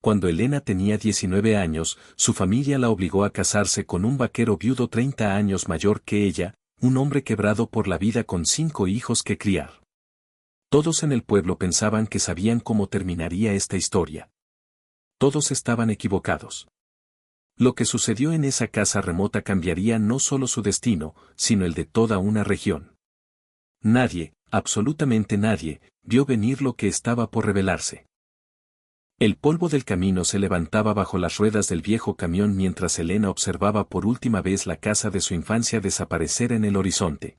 Cuando Elena tenía 19 años, su familia la obligó a casarse con un vaquero viudo 30 años mayor que ella, un hombre quebrado por la vida con 5 hijos que criar. Todos en el pueblo pensaban que sabían cómo terminaría esta historia. Todos estaban equivocados. Lo que sucedió en esa casa remota cambiaría no solo su destino, sino el de toda una región. Nadie, absolutamente nadie, vio venir lo que estaba por revelarse. El polvo del camino se levantaba bajo las ruedas del viejo camión mientras Elena observaba por última vez la casa de su infancia desaparecer en el horizonte.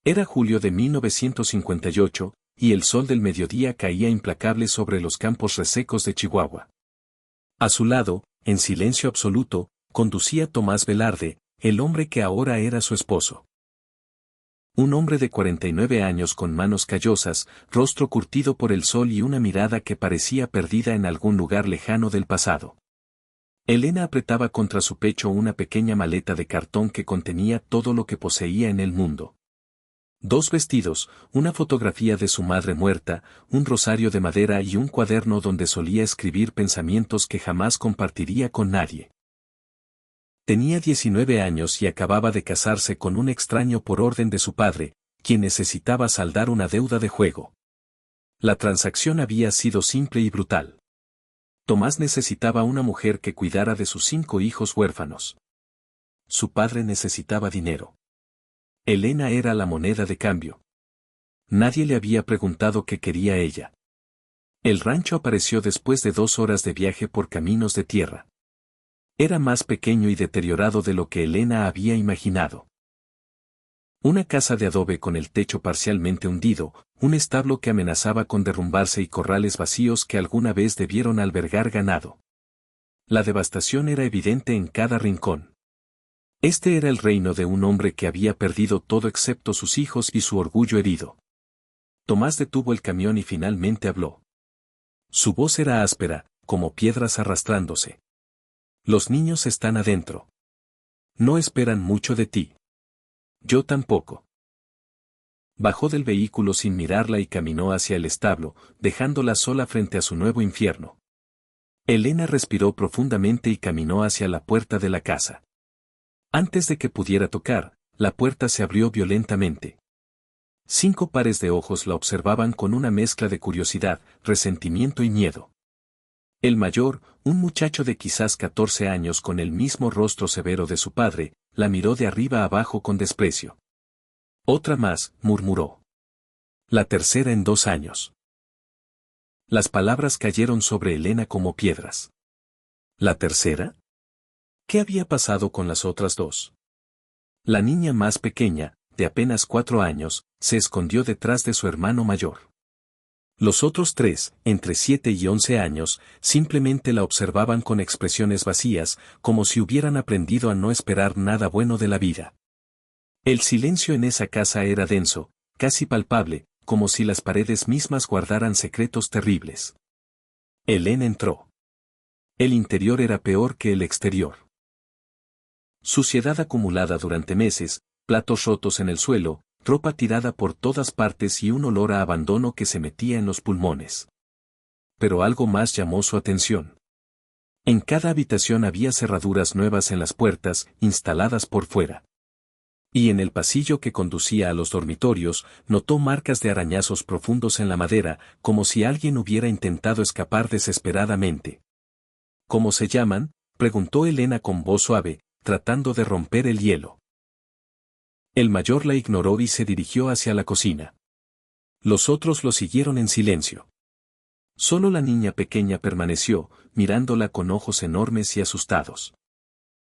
Era julio de 1958, y el sol del mediodía caía implacable sobre los campos resecos de Chihuahua. A su lado, en silencio absoluto, conducía Tomás Velarde, el hombre que ahora era su esposo. Un hombre de 49 años con manos callosas, rostro curtido por el sol y una mirada que parecía perdida en algún lugar lejano del pasado. Elena apretaba contra su pecho una pequeña maleta de cartón que contenía todo lo que poseía en el mundo. 2 vestidos, una fotografía de su madre muerta, un rosario de madera y un cuaderno donde solía escribir pensamientos que jamás compartiría con nadie. Tenía 19 años y acababa de casarse con un extraño por orden de su padre, quien necesitaba saldar una deuda de juego. La transacción había sido simple y brutal. Tomás necesitaba una mujer que cuidara de sus 5 hijos huérfanos. Su padre necesitaba dinero. Elena era la moneda de cambio. Nadie le había preguntado qué quería ella. El rancho apareció después de 2 horas de viaje por caminos de tierra. Era más pequeño y deteriorado de lo que Elena había imaginado. Una casa de adobe con el techo parcialmente hundido, un establo que amenazaba con derrumbarse y corrales vacíos que alguna vez debieron albergar ganado. La devastación era evidente en cada rincón. Este era el reino de un hombre que había perdido todo excepto sus hijos y su orgullo herido. Tomás detuvo el camión y finalmente habló. Su voz era áspera, como piedras arrastrándose. Los niños están adentro. No esperan mucho de ti. Yo tampoco. Bajó del vehículo sin mirarla y caminó hacia el establo, dejándola sola frente a su nuevo infierno. Elena respiró profundamente y caminó hacia la puerta de la casa. Antes de que pudiera tocar, la puerta se abrió violentamente. 5 pares de ojos la observaban con una mezcla de curiosidad, resentimiento y miedo. El mayor, un muchacho de quizás 14 años con el mismo rostro severo de su padre, la miró de arriba abajo con desprecio. Otra más, murmuró. La tercera en 2 años. Las palabras cayeron sobre Elena como piedras. ¿La tercera? ¿Qué había pasado con las otras 2? La niña más pequeña, de apenas 4 años, se escondió detrás de su hermano mayor. Los otros 3, entre 7 y 11 años, simplemente la observaban con expresiones vacías, como si hubieran aprendido a no esperar nada bueno de la vida. El silencio en esa casa era denso, casi palpable, como si las paredes mismas guardaran secretos terribles. Elena entró. El interior era peor que el exterior. Suciedad acumulada durante meses, platos rotos en el suelo, ropa tirada por todas partes y un olor a abandono que se metía en los pulmones. Pero algo más llamó su atención. En cada habitación había cerraduras nuevas en las puertas, instaladas por fuera. Y en el pasillo que conducía a los dormitorios, notó marcas de arañazos profundos en la madera, como si alguien hubiera intentado escapar desesperadamente. ¿Cómo se llaman?, preguntó Elena con voz suave, tratando de romper el hielo. El mayor la ignoró y se dirigió hacia la cocina. Los otros lo siguieron en silencio. Solo la niña pequeña permaneció, mirándola con ojos enormes y asustados.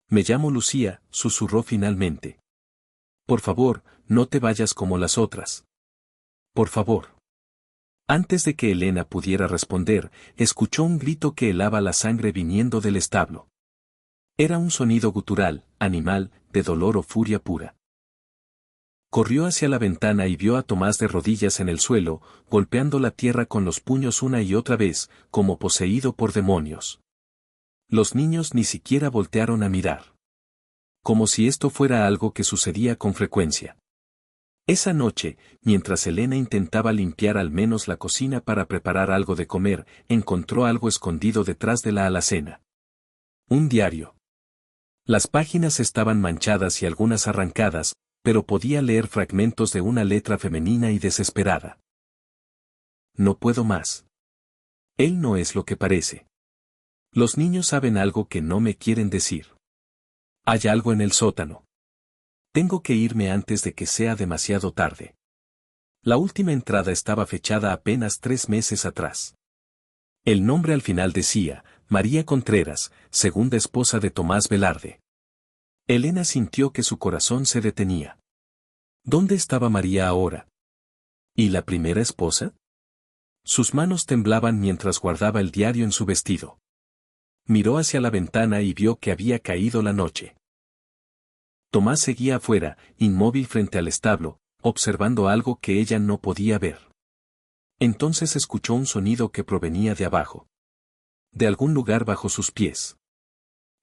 Me llamo Lucía, susurró finalmente. Por favor, no te vayas como las otras. Por favor. Antes de que Elena pudiera responder, escuchó un grito que helaba la sangre viniendo del establo. Era un sonido gutural, animal, de dolor o furia pura. Corrió hacia la ventana y vio a Tomás de rodillas en el suelo, golpeando la tierra con los puños una y otra vez, como poseído por demonios. Los niños ni siquiera voltearon a mirar. Como si esto fuera algo que sucedía con frecuencia. Esa noche, mientras Elena intentaba limpiar al menos la cocina para preparar algo de comer, encontró algo escondido detrás de la alacena. Un diario. Las páginas estaban manchadas y algunas arrancadas, pero podía leer fragmentos de una letra femenina y desesperada. No puedo más. Él no es lo que parece. Los niños saben algo que no me quieren decir. Hay algo en el sótano. Tengo que irme antes de que sea demasiado tarde. La última entrada estaba fechada apenas 3 meses atrás. El nombre al final decía, María Contreras, segunda esposa de Tomás Velarde. Elena sintió que su corazón se detenía. ¿Dónde estaba María ahora? ¿Y la primera esposa? Sus manos temblaban mientras guardaba el diario en su vestido. Miró hacia la ventana y vio que había caído la noche. Tomás seguía afuera, inmóvil frente al establo, observando algo que ella no podía ver. Entonces escuchó un sonido que provenía de abajo. De algún lugar bajo sus pies.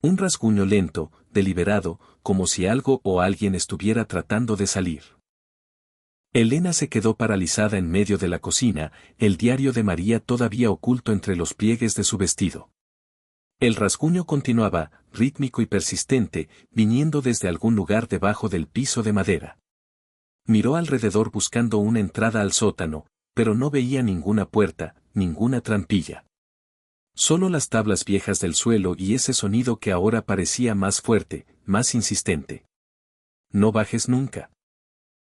Un rasguño lento, deliberado, como si algo o alguien estuviera tratando de salir. Elena se quedó paralizada en medio de la cocina, el diario de María todavía oculto entre los pliegues de su vestido. El rasguño continuaba, rítmico y persistente, viniendo desde algún lugar debajo del piso de madera. Miró alrededor buscando una entrada al sótano, pero no veía ninguna puerta, ninguna trampilla. Solo las tablas viejas del suelo y ese sonido que ahora parecía más fuerte, más insistente. No bajes nunca.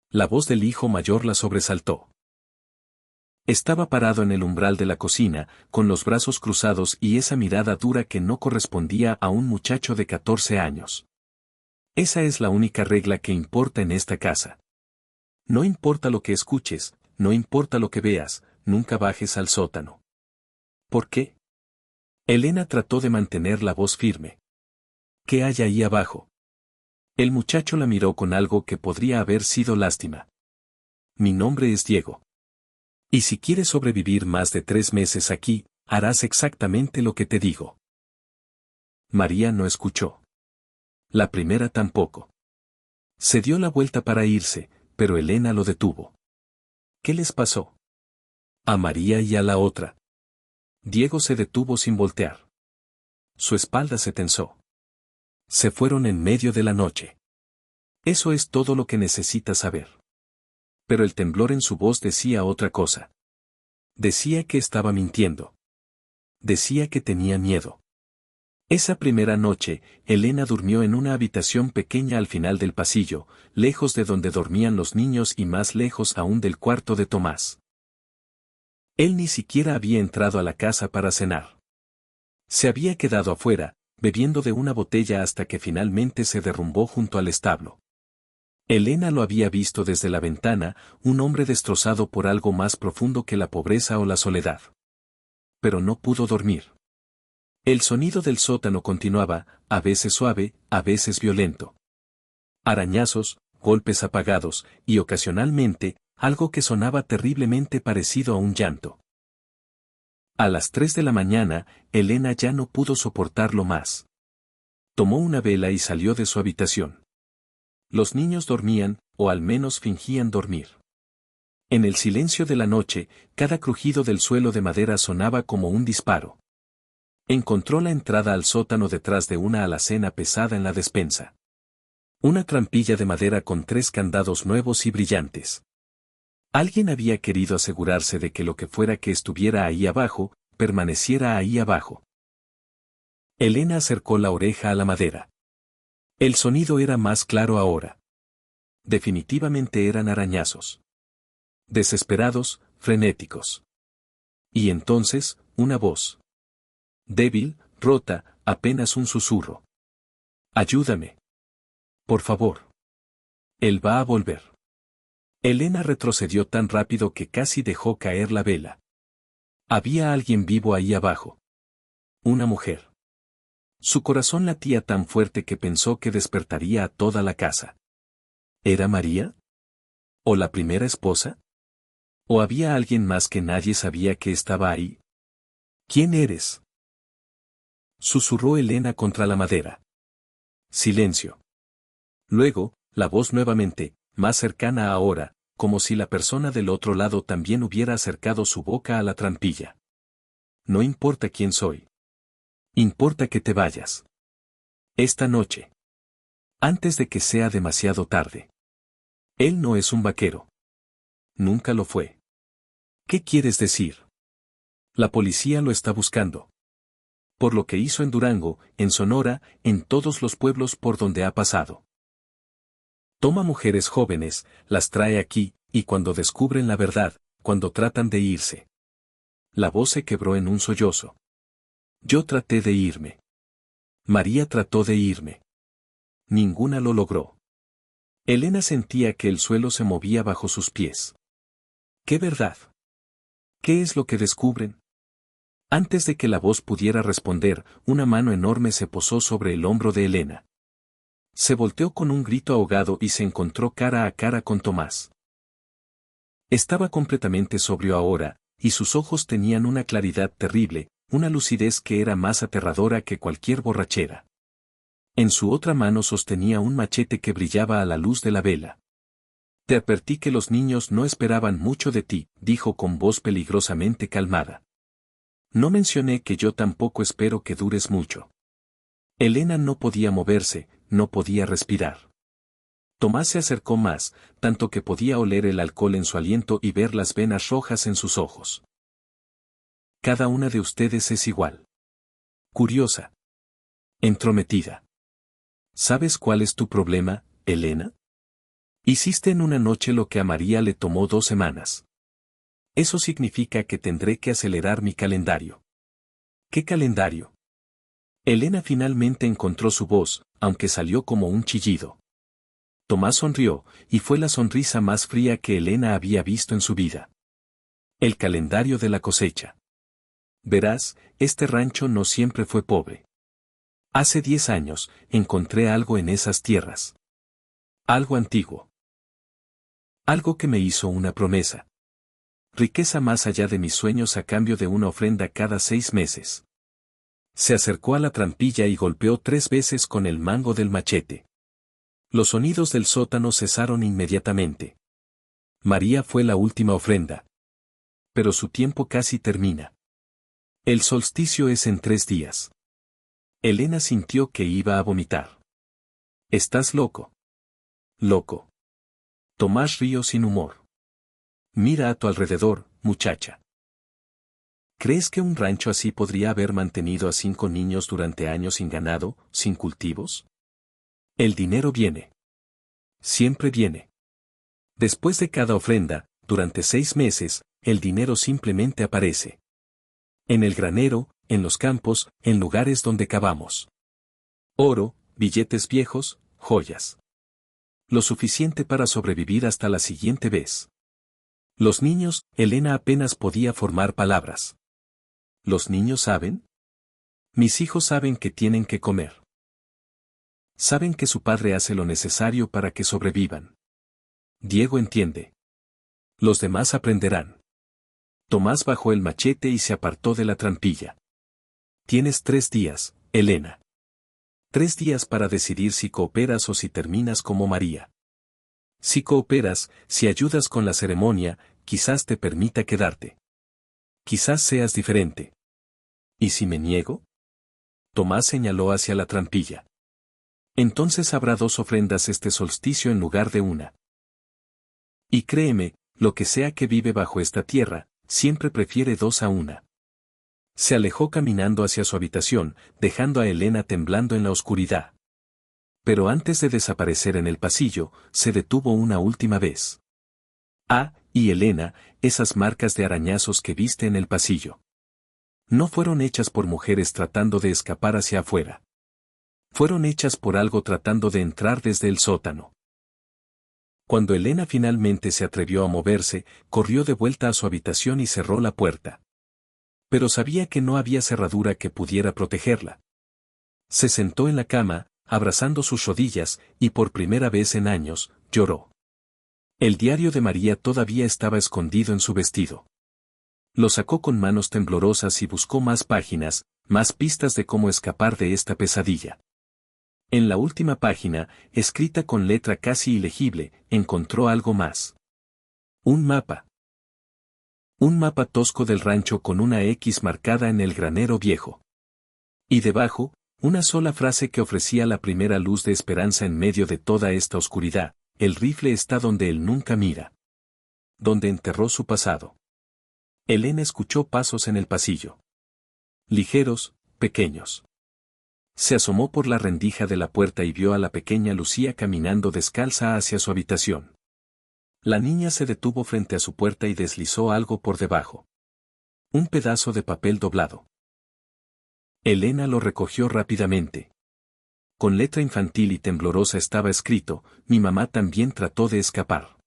La voz del hijo mayor la sobresaltó. Estaba parado en el umbral de la cocina, con los brazos cruzados y esa mirada dura que no correspondía a un muchacho de 14 años. Esa es la única regla que importa en esta casa. No importa lo que escuches, no importa lo que veas, nunca bajes al sótano. ¿Por qué? Elena trató de mantener la voz firme. ¿Qué hay ahí abajo? El muchacho la miró con algo que podría haber sido lástima. Mi nombre es Diego. Y si quieres sobrevivir más de 3 meses aquí, harás exactamente lo que te digo. María no escuchó. La primera tampoco. Se dio la vuelta para irse, pero Elena lo detuvo. ¿Qué les pasó? A María y a la otra. Diego se detuvo sin voltear. Su espalda se tensó. Se fueron en medio de la noche. Eso es todo lo que necesitas saber. Pero el temblor en su voz decía otra cosa. Decía que estaba mintiendo. Decía que tenía miedo. Esa primera noche, Elena durmió en una habitación pequeña al final del pasillo, lejos de donde dormían los niños y más lejos aún del cuarto de Tomás. Él ni siquiera había entrado a la casa para cenar. Se había quedado afuera, bebiendo de una botella hasta que finalmente se derrumbó junto al establo. Elena lo había visto desde la ventana, un hombre destrozado por algo más profundo que la pobreza o la soledad. Pero no pudo dormir. El sonido del sótano continuaba, a veces suave, a veces violento. Arañazos, golpes apagados, y ocasionalmente, algo que sonaba terriblemente parecido a un llanto. A las 3 de la mañana, Elena ya no pudo soportarlo más. Tomó una vela y salió de su habitación. Los niños dormían, o al menos fingían dormir. En el silencio de la noche, cada crujido del suelo de madera sonaba como un disparo. Encontró la entrada al sótano detrás de una alacena pesada en la despensa. Una trampilla de madera con 3 candados nuevos y brillantes. Alguien había querido asegurarse de que lo que fuera que estuviera ahí abajo, permaneciera ahí abajo. Elena acercó la oreja a la madera. El sonido era más claro ahora. Definitivamente eran arañazos. Desesperados, frenéticos. Y entonces, una voz. Débil, rota, apenas un susurro. Ayúdame. Por favor. Él va a volver. Elena retrocedió tan rápido que casi dejó caer la vela. Había alguien vivo ahí abajo. Una mujer. Su corazón latía tan fuerte que pensó que despertaría a toda la casa. ¿Era María? ¿O la primera esposa? ¿O había alguien más que nadie sabía que estaba ahí? ¿Quién eres? Susurró Elena contra la madera. Silencio. Luego, la voz nuevamente, más cercana ahora, como si la persona del otro lado también hubiera acercado su boca a la trampilla. No importa quién soy. Importa que te vayas. Esta noche. Antes de que sea demasiado tarde. Él no es un vaquero. Nunca lo fue. ¿Qué quieres decir? La policía lo está buscando. Por lo que hizo en Durango, en Sonora, en todos los pueblos por donde ha pasado. Toma mujeres jóvenes, las trae aquí, y cuando descubren la verdad, cuando tratan de irse. La voz se quebró en un sollozo. Yo traté de irme. María trató de irme. Ninguna lo logró. Elena sentía que el suelo se movía bajo sus pies. ¿Qué verdad? ¿Qué es lo que descubren? Antes de que la voz pudiera responder, una mano enorme se posó sobre el hombro de Elena. Se volteó con un grito ahogado y se encontró cara a cara con Tomás. Estaba completamente sobrio ahora, y sus ojos tenían una claridad terrible, una lucidez que era más aterradora que cualquier borrachera. En su otra mano sostenía un machete que brillaba a la luz de la vela. Te advertí que los niños no esperaban mucho de ti, dijo con voz peligrosamente calmada. No mencioné que yo tampoco espero que dures mucho. Elena no podía moverse, no podía respirar. Tomás se acercó más, tanto que podía oler el alcohol en su aliento y ver las venas rojas en sus ojos. Cada una de ustedes es igual. Curiosa. Entrometida. ¿Sabes cuál es tu problema, Elena? Hiciste en una noche lo que a María le tomó 2 semanas. Eso significa que tendré que acelerar mi calendario. ¿Qué calendario? Elena finalmente encontró su voz, aunque salió como un chillido. Tomás sonrió, y fue la sonrisa más fría que Elena había visto en su vida. El calendario de la cosecha. Verás, este rancho no siempre fue pobre. Hace 10 años, encontré algo en esas tierras. Algo antiguo. Algo que me hizo una promesa. Riqueza más allá de mis sueños a cambio de una ofrenda cada 6 meses. Se acercó a la trampilla y golpeó 3 veces con el mango del machete. Los sonidos del sótano cesaron inmediatamente. María fue la última ofrenda. Pero su tiempo casi termina. El solsticio es en 3 días. Elena sintió que iba a vomitar. ¿Estás loco? Loco. Tomás rió sin humor. Mira a tu alrededor, muchacha. ¿Crees que un rancho así podría haber mantenido a 5 niños durante años sin ganado, sin cultivos? El dinero viene. Siempre viene. Después de cada ofrenda, durante 6 meses, el dinero simplemente aparece. En el granero, en los campos, en lugares donde cavamos. Oro, billetes viejos, joyas. Lo suficiente para sobrevivir hasta la siguiente vez. Los niños, Elena apenas podía formar palabras. ¿Los niños saben? Mis hijos saben que tienen que comer. Saben que su padre hace lo necesario para que sobrevivan. Diego entiende. Los demás aprenderán. Tomás bajó el machete y se apartó de la trampilla. Tienes 3 días, Elena. 3 días para decidir si cooperas o si terminas como María. Si cooperas, si ayudas con la ceremonia, quizás te permita quedarte. Quizás seas diferente. ¿Y si me niego? Tomás señaló hacia la trampilla. Entonces habrá 2 ofrendas este solsticio en lugar de una. Y créeme, lo que sea que vive bajo esta tierra, siempre prefiere 2 a 1. Se alejó caminando hacia su habitación, dejando a Elena temblando en la oscuridad. Pero antes de desaparecer en el pasillo, se detuvo una última vez. Ah, y Elena, esas marcas de arañazos que viste en el pasillo. No fueron hechas por mujeres tratando de escapar hacia afuera. Fueron hechas por algo tratando de entrar desde el sótano. Cuando Elena finalmente se atrevió a moverse, corrió de vuelta a su habitación y cerró la puerta. Pero sabía que no había cerradura que pudiera protegerla. Se sentó en la cama, abrazando sus rodillas, y por primera vez en años, lloró. El diario de María todavía estaba escondido en su vestido. Lo sacó con manos temblorosas y buscó más páginas, más pistas de cómo escapar de esta pesadilla. En la última página, escrita con letra casi ilegible, encontró algo más. Un mapa. Un mapa tosco del rancho con una X marcada en el granero viejo. Y debajo, una sola frase que ofrecía la primera luz de esperanza en medio de toda esta oscuridad: el rifle está donde él nunca mira. Donde enterró su pasado. Elena escuchó pasos en el pasillo. Ligeros, pequeños. Se asomó por la rendija de la puerta y vio a la pequeña Lucía caminando descalza hacia su habitación. La niña se detuvo frente a su puerta y deslizó algo por debajo. Un pedazo de papel doblado. Elena lo recogió rápidamente. Con letra infantil y temblorosa estaba escrito: mi mamá también trató de escapar.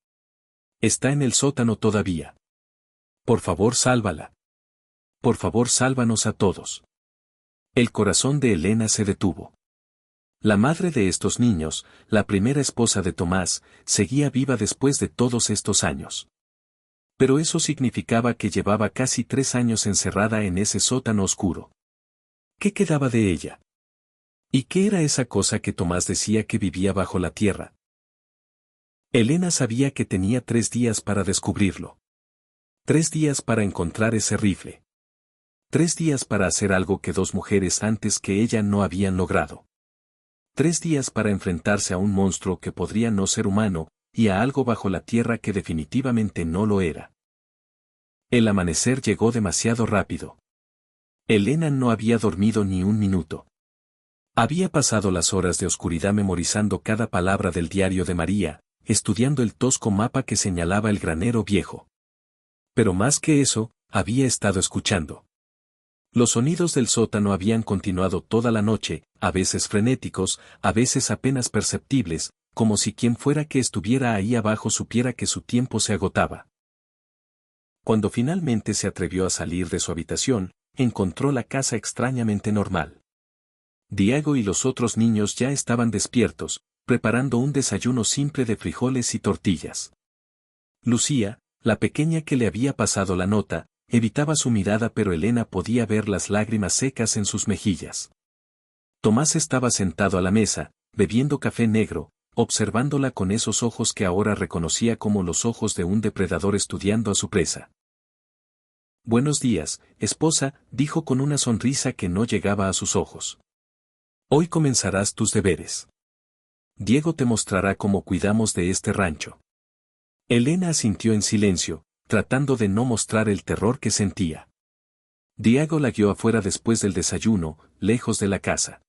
Está en el sótano todavía. Por favor, sálvala. Por favor, sálvanos a todos. El corazón de Elena se detuvo. La madre de estos niños, la primera esposa de Tomás, seguía viva después de todos estos años. Pero eso significaba que llevaba casi 3 años encerrada en ese sótano oscuro. ¿Qué quedaba de ella? ¿Y qué era esa cosa que Tomás decía que vivía bajo la tierra? Elena sabía que tenía 3 días para descubrirlo. 3 días para encontrar ese rifle. 3 días para hacer algo que 2 mujeres antes que ella no habían logrado. 3 días para enfrentarse a un monstruo que podría no ser humano, y a algo bajo la tierra que definitivamente no lo era. El amanecer llegó demasiado rápido. Elena no había dormido ni un minuto. Había pasado las horas de oscuridad memorizando cada palabra del diario de María, estudiando el tosco mapa que señalaba el granero viejo. Pero más que eso, había estado escuchando. Los sonidos del sótano habían continuado toda la noche, a veces frenéticos, a veces apenas perceptibles, como si quien fuera que estuviera ahí abajo supiera que su tiempo se agotaba. Cuando finalmente se atrevió a salir de su habitación, encontró la casa extrañamente normal. Diego y los otros niños ya estaban despiertos, preparando un desayuno simple de frijoles y tortillas. Lucía, la pequeña que le había pasado la nota, evitaba su mirada, pero Elena podía ver las lágrimas secas en sus mejillas. Tomás estaba sentado a la mesa, bebiendo café negro, observándola con esos ojos que ahora reconocía como los ojos de un depredador estudiando a su presa. Buenos días, esposa, dijo con una sonrisa que no llegaba a sus ojos. Hoy comenzarás tus deberes. Diego te mostrará cómo cuidamos de este rancho. Elena asintió en silencio, tratando de no mostrar el terror que sentía. Diego la guió afuera después del desayuno, lejos de la casa.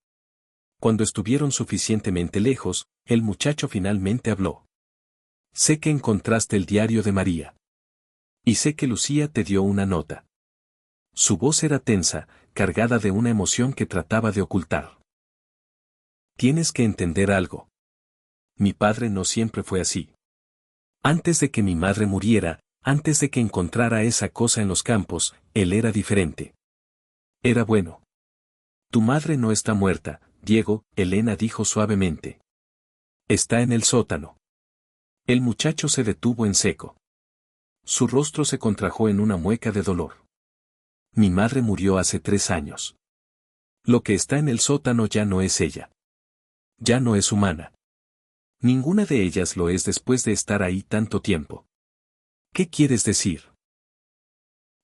Cuando estuvieron suficientemente lejos, el muchacho finalmente habló. Sé que encontraste el diario de María. Y sé que Lucía te dio una nota. Su voz era tensa, cargada de una emoción que trataba de ocultar. Tienes que entender algo. Mi padre no siempre fue así. Antes de que mi madre muriera, antes de que encontrara esa cosa en los campos, él era diferente. Era bueno. Tu madre no está muerta, Diego, Elena dijo suavemente. Está en el sótano. El muchacho se detuvo en seco. Su rostro se contrajo en una mueca de dolor. Mi madre murió hace 3 años. Lo que está en el sótano ya no es ella. Ya no es humana. Ninguna de ellas lo es después de estar ahí tanto tiempo. ¿Qué quieres decir?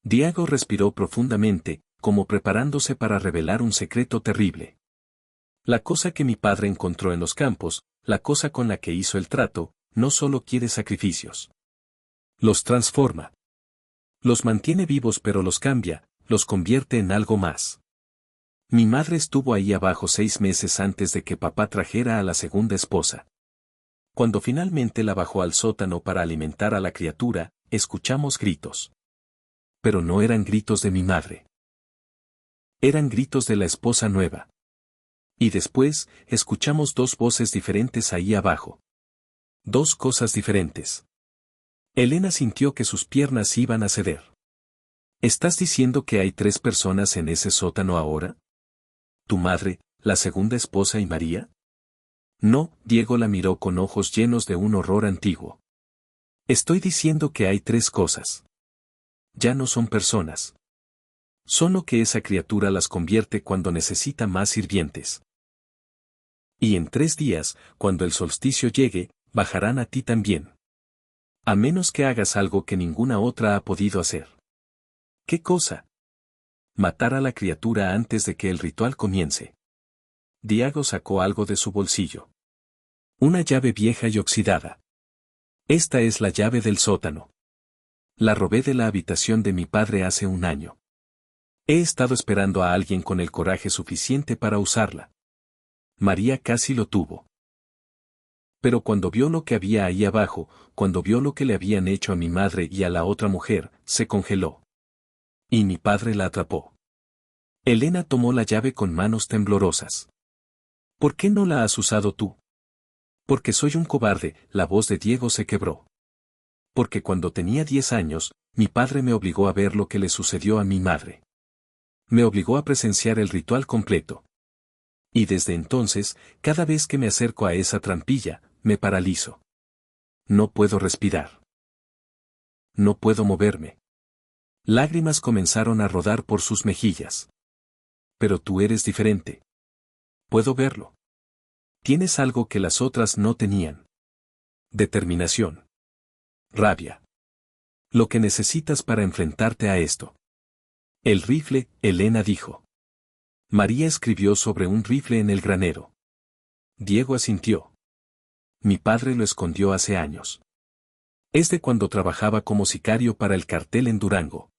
Diego respiró profundamente, como preparándose para revelar un secreto terrible. La cosa que mi padre encontró en los campos, la cosa con la que hizo el trato, no solo quiere sacrificios. Los transforma. Los mantiene vivos, pero los cambia, los convierte en algo más. Mi madre estuvo ahí abajo 6 meses antes de que papá trajera a la segunda esposa. Cuando finalmente la bajó al sótano para alimentar a la criatura, escuchamos gritos. Pero no eran gritos de mi madre. Eran gritos de la esposa nueva. Y después, escuchamos 2 voces diferentes ahí abajo. 2 cosas diferentes. Elena sintió que sus piernas iban a ceder. ¿Estás diciendo que hay 3 personas en ese sótano ahora? ¿Tu madre, la segunda esposa y María? No, Diego la miró con ojos llenos de un horror antiguo. Estoy diciendo que hay 3 cosas. Ya no son personas. Son lo que esa criatura las convierte cuando necesita más sirvientes. Y en 3 días, cuando el solsticio llegue, bajarán a ti también. A menos que hagas algo que ninguna otra ha podido hacer. ¿Qué cosa? Matar a la criatura antes de que el ritual comience. Diago sacó algo de su bolsillo. Una llave vieja y oxidada. Esta es la llave del sótano. La robé de la habitación de mi padre hace un año. He estado esperando a alguien con el coraje suficiente para usarla. María casi lo tuvo. Pero cuando vio lo que había ahí abajo, cuando vio lo que le habían hecho a mi madre y a la otra mujer, se congeló. Y mi padre la atrapó. Elena tomó la llave con manos temblorosas. ¿Por qué no la has usado tú? Porque soy un cobarde, la voz de Diego se quebró. Porque cuando tenía 10 años, mi padre me obligó a ver lo que le sucedió a mi madre. Me obligó a presenciar el ritual completo. Y desde entonces, cada vez que me acerco a esa trampilla, me paralizo. No puedo respirar. No puedo moverme. Lágrimas comenzaron a rodar por sus mejillas. Pero tú eres diferente. Puedo verlo. Tienes algo que las otras no tenían. Determinación. Rabia. Lo que necesitas para enfrentarte a esto. El rifle, Elena dijo. María escribió sobre un rifle en el granero. Diego asintió. Mi padre lo escondió hace años. Es de cuando trabajaba como sicario para el cartel en Durango.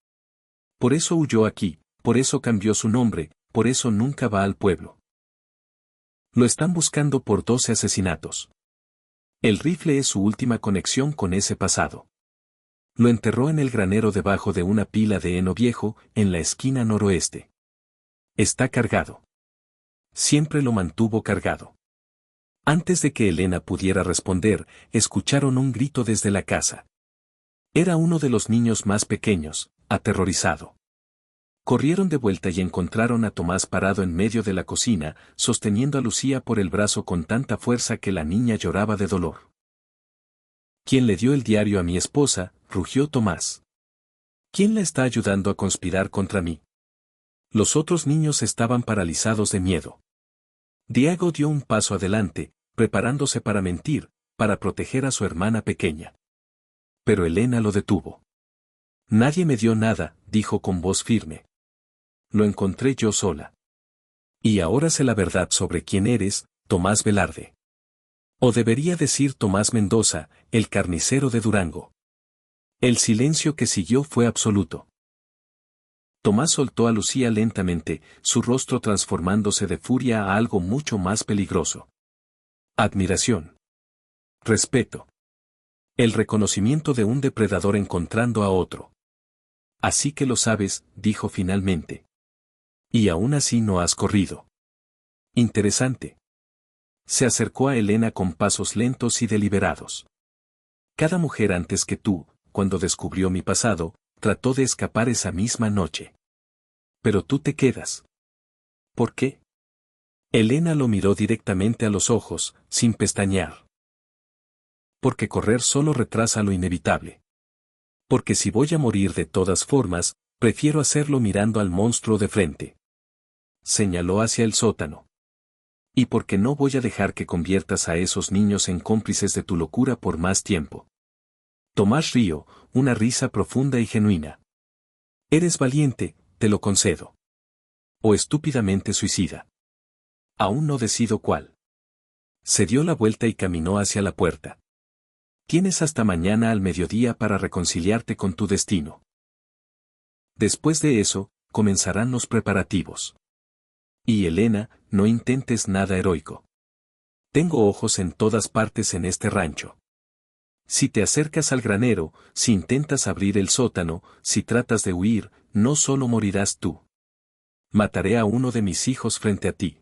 Por eso huyó aquí, por eso cambió su nombre, por eso nunca va al pueblo. Lo están buscando por 12 asesinatos. El rifle es su última conexión con ese pasado. Lo enterró en el granero debajo de una pila de heno viejo, en la esquina noroeste. Está cargado. Siempre lo mantuvo cargado. Antes de que Elena pudiera responder, escucharon un grito desde la casa. Era uno de los niños más pequeños, aterrorizado. Corrieron de vuelta y encontraron a Tomás parado en medio de la cocina, sosteniendo a Lucía por el brazo con tanta fuerza que la niña lloraba de dolor. ¿Quién le dio el diario a mi esposa?, rugió Tomás. ¿Quién la está ayudando a conspirar contra mí? Los otros niños estaban paralizados de miedo. Diego dio un paso adelante, preparándose para mentir, para proteger a su hermana pequeña. Pero Elena lo detuvo. Nadie me dio nada, dijo con voz firme. Lo encontré yo sola. Y ahora sé la verdad sobre quién eres, Tomás Velarde. O debería decir Tomás Mendoza, el carnicero de Durango. El silencio que siguió fue absoluto. Tomás soltó a Lucía lentamente, su rostro transformándose de furia a algo mucho más peligroso. Admiración. Respeto. El reconocimiento de un depredador encontrando a otro. Así que lo sabes, dijo finalmente. Y aún así no has corrido. Interesante. Se acercó a Elena con pasos lentos y deliberados. Cada mujer antes que tú, cuando descubrió mi pasado, trató de escapar esa misma noche. Pero tú te quedas. ¿Por qué? Elena lo miró directamente a los ojos, sin pestañear. Porque correr solo retrasa lo inevitable. Porque si voy a morir de todas formas, prefiero hacerlo mirando al monstruo de frente. Señaló hacia el sótano. Y porque no voy a dejar que conviertas a esos niños en cómplices de tu locura por más tiempo. Tomás rió, una risa profunda y genuina. Eres valiente, te lo concedo. O estúpidamente suicida. Aún no decido cuál. Se dio la vuelta y caminó hacia la puerta. Tienes hasta mañana al mediodía para reconciliarte con tu destino. Después de eso, comenzarán los preparativos. Y Elena, no intentes nada heroico. Tengo ojos en todas partes en este rancho. Si te acercas al granero, si intentas abrir el sótano, si tratas de huir, no solo morirás tú. Mataré a uno de mis hijos frente a ti.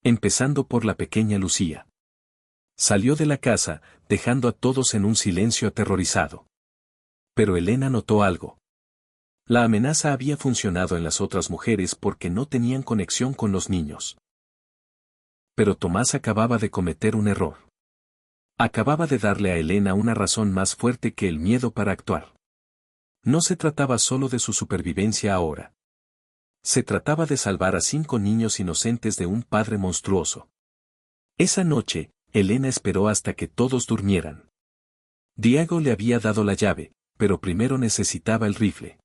Empezando por la pequeña Lucía. Salió de la casa, dejando a todos en un silencio aterrorizado. Pero Elena notó algo. La amenaza había funcionado en las otras mujeres porque no tenían conexión con los niños. Pero Tomás acababa de cometer un error. Acababa de darle a Elena una razón más fuerte que el miedo para actuar. No se trataba solo de su supervivencia ahora. Se trataba de salvar a 5 niños inocentes de un padre monstruoso. Esa noche, Elena esperó hasta que todos durmieran. Diego le había dado la llave, pero primero necesitaba el rifle.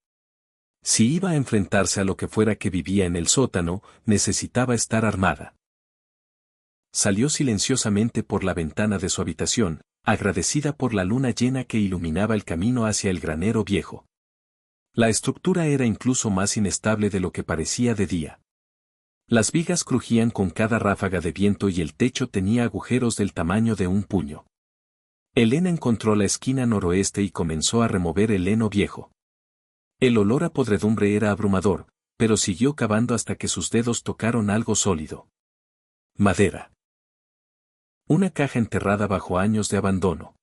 Si iba a enfrentarse a lo que fuera que vivía en el sótano, necesitaba estar armada. Salió silenciosamente por la ventana de su habitación, agradecida por la luna llena que iluminaba el camino hacia el granero viejo. La estructura era incluso más inestable de lo que parecía de día. Las vigas crujían con cada ráfaga de viento y el techo tenía agujeros del tamaño de un puño. Elena encontró la esquina noroeste y comenzó a remover el heno viejo. El olor a podredumbre era abrumador, pero siguió cavando hasta que sus dedos tocaron algo sólido. Madera. Una caja enterrada bajo años de abandono.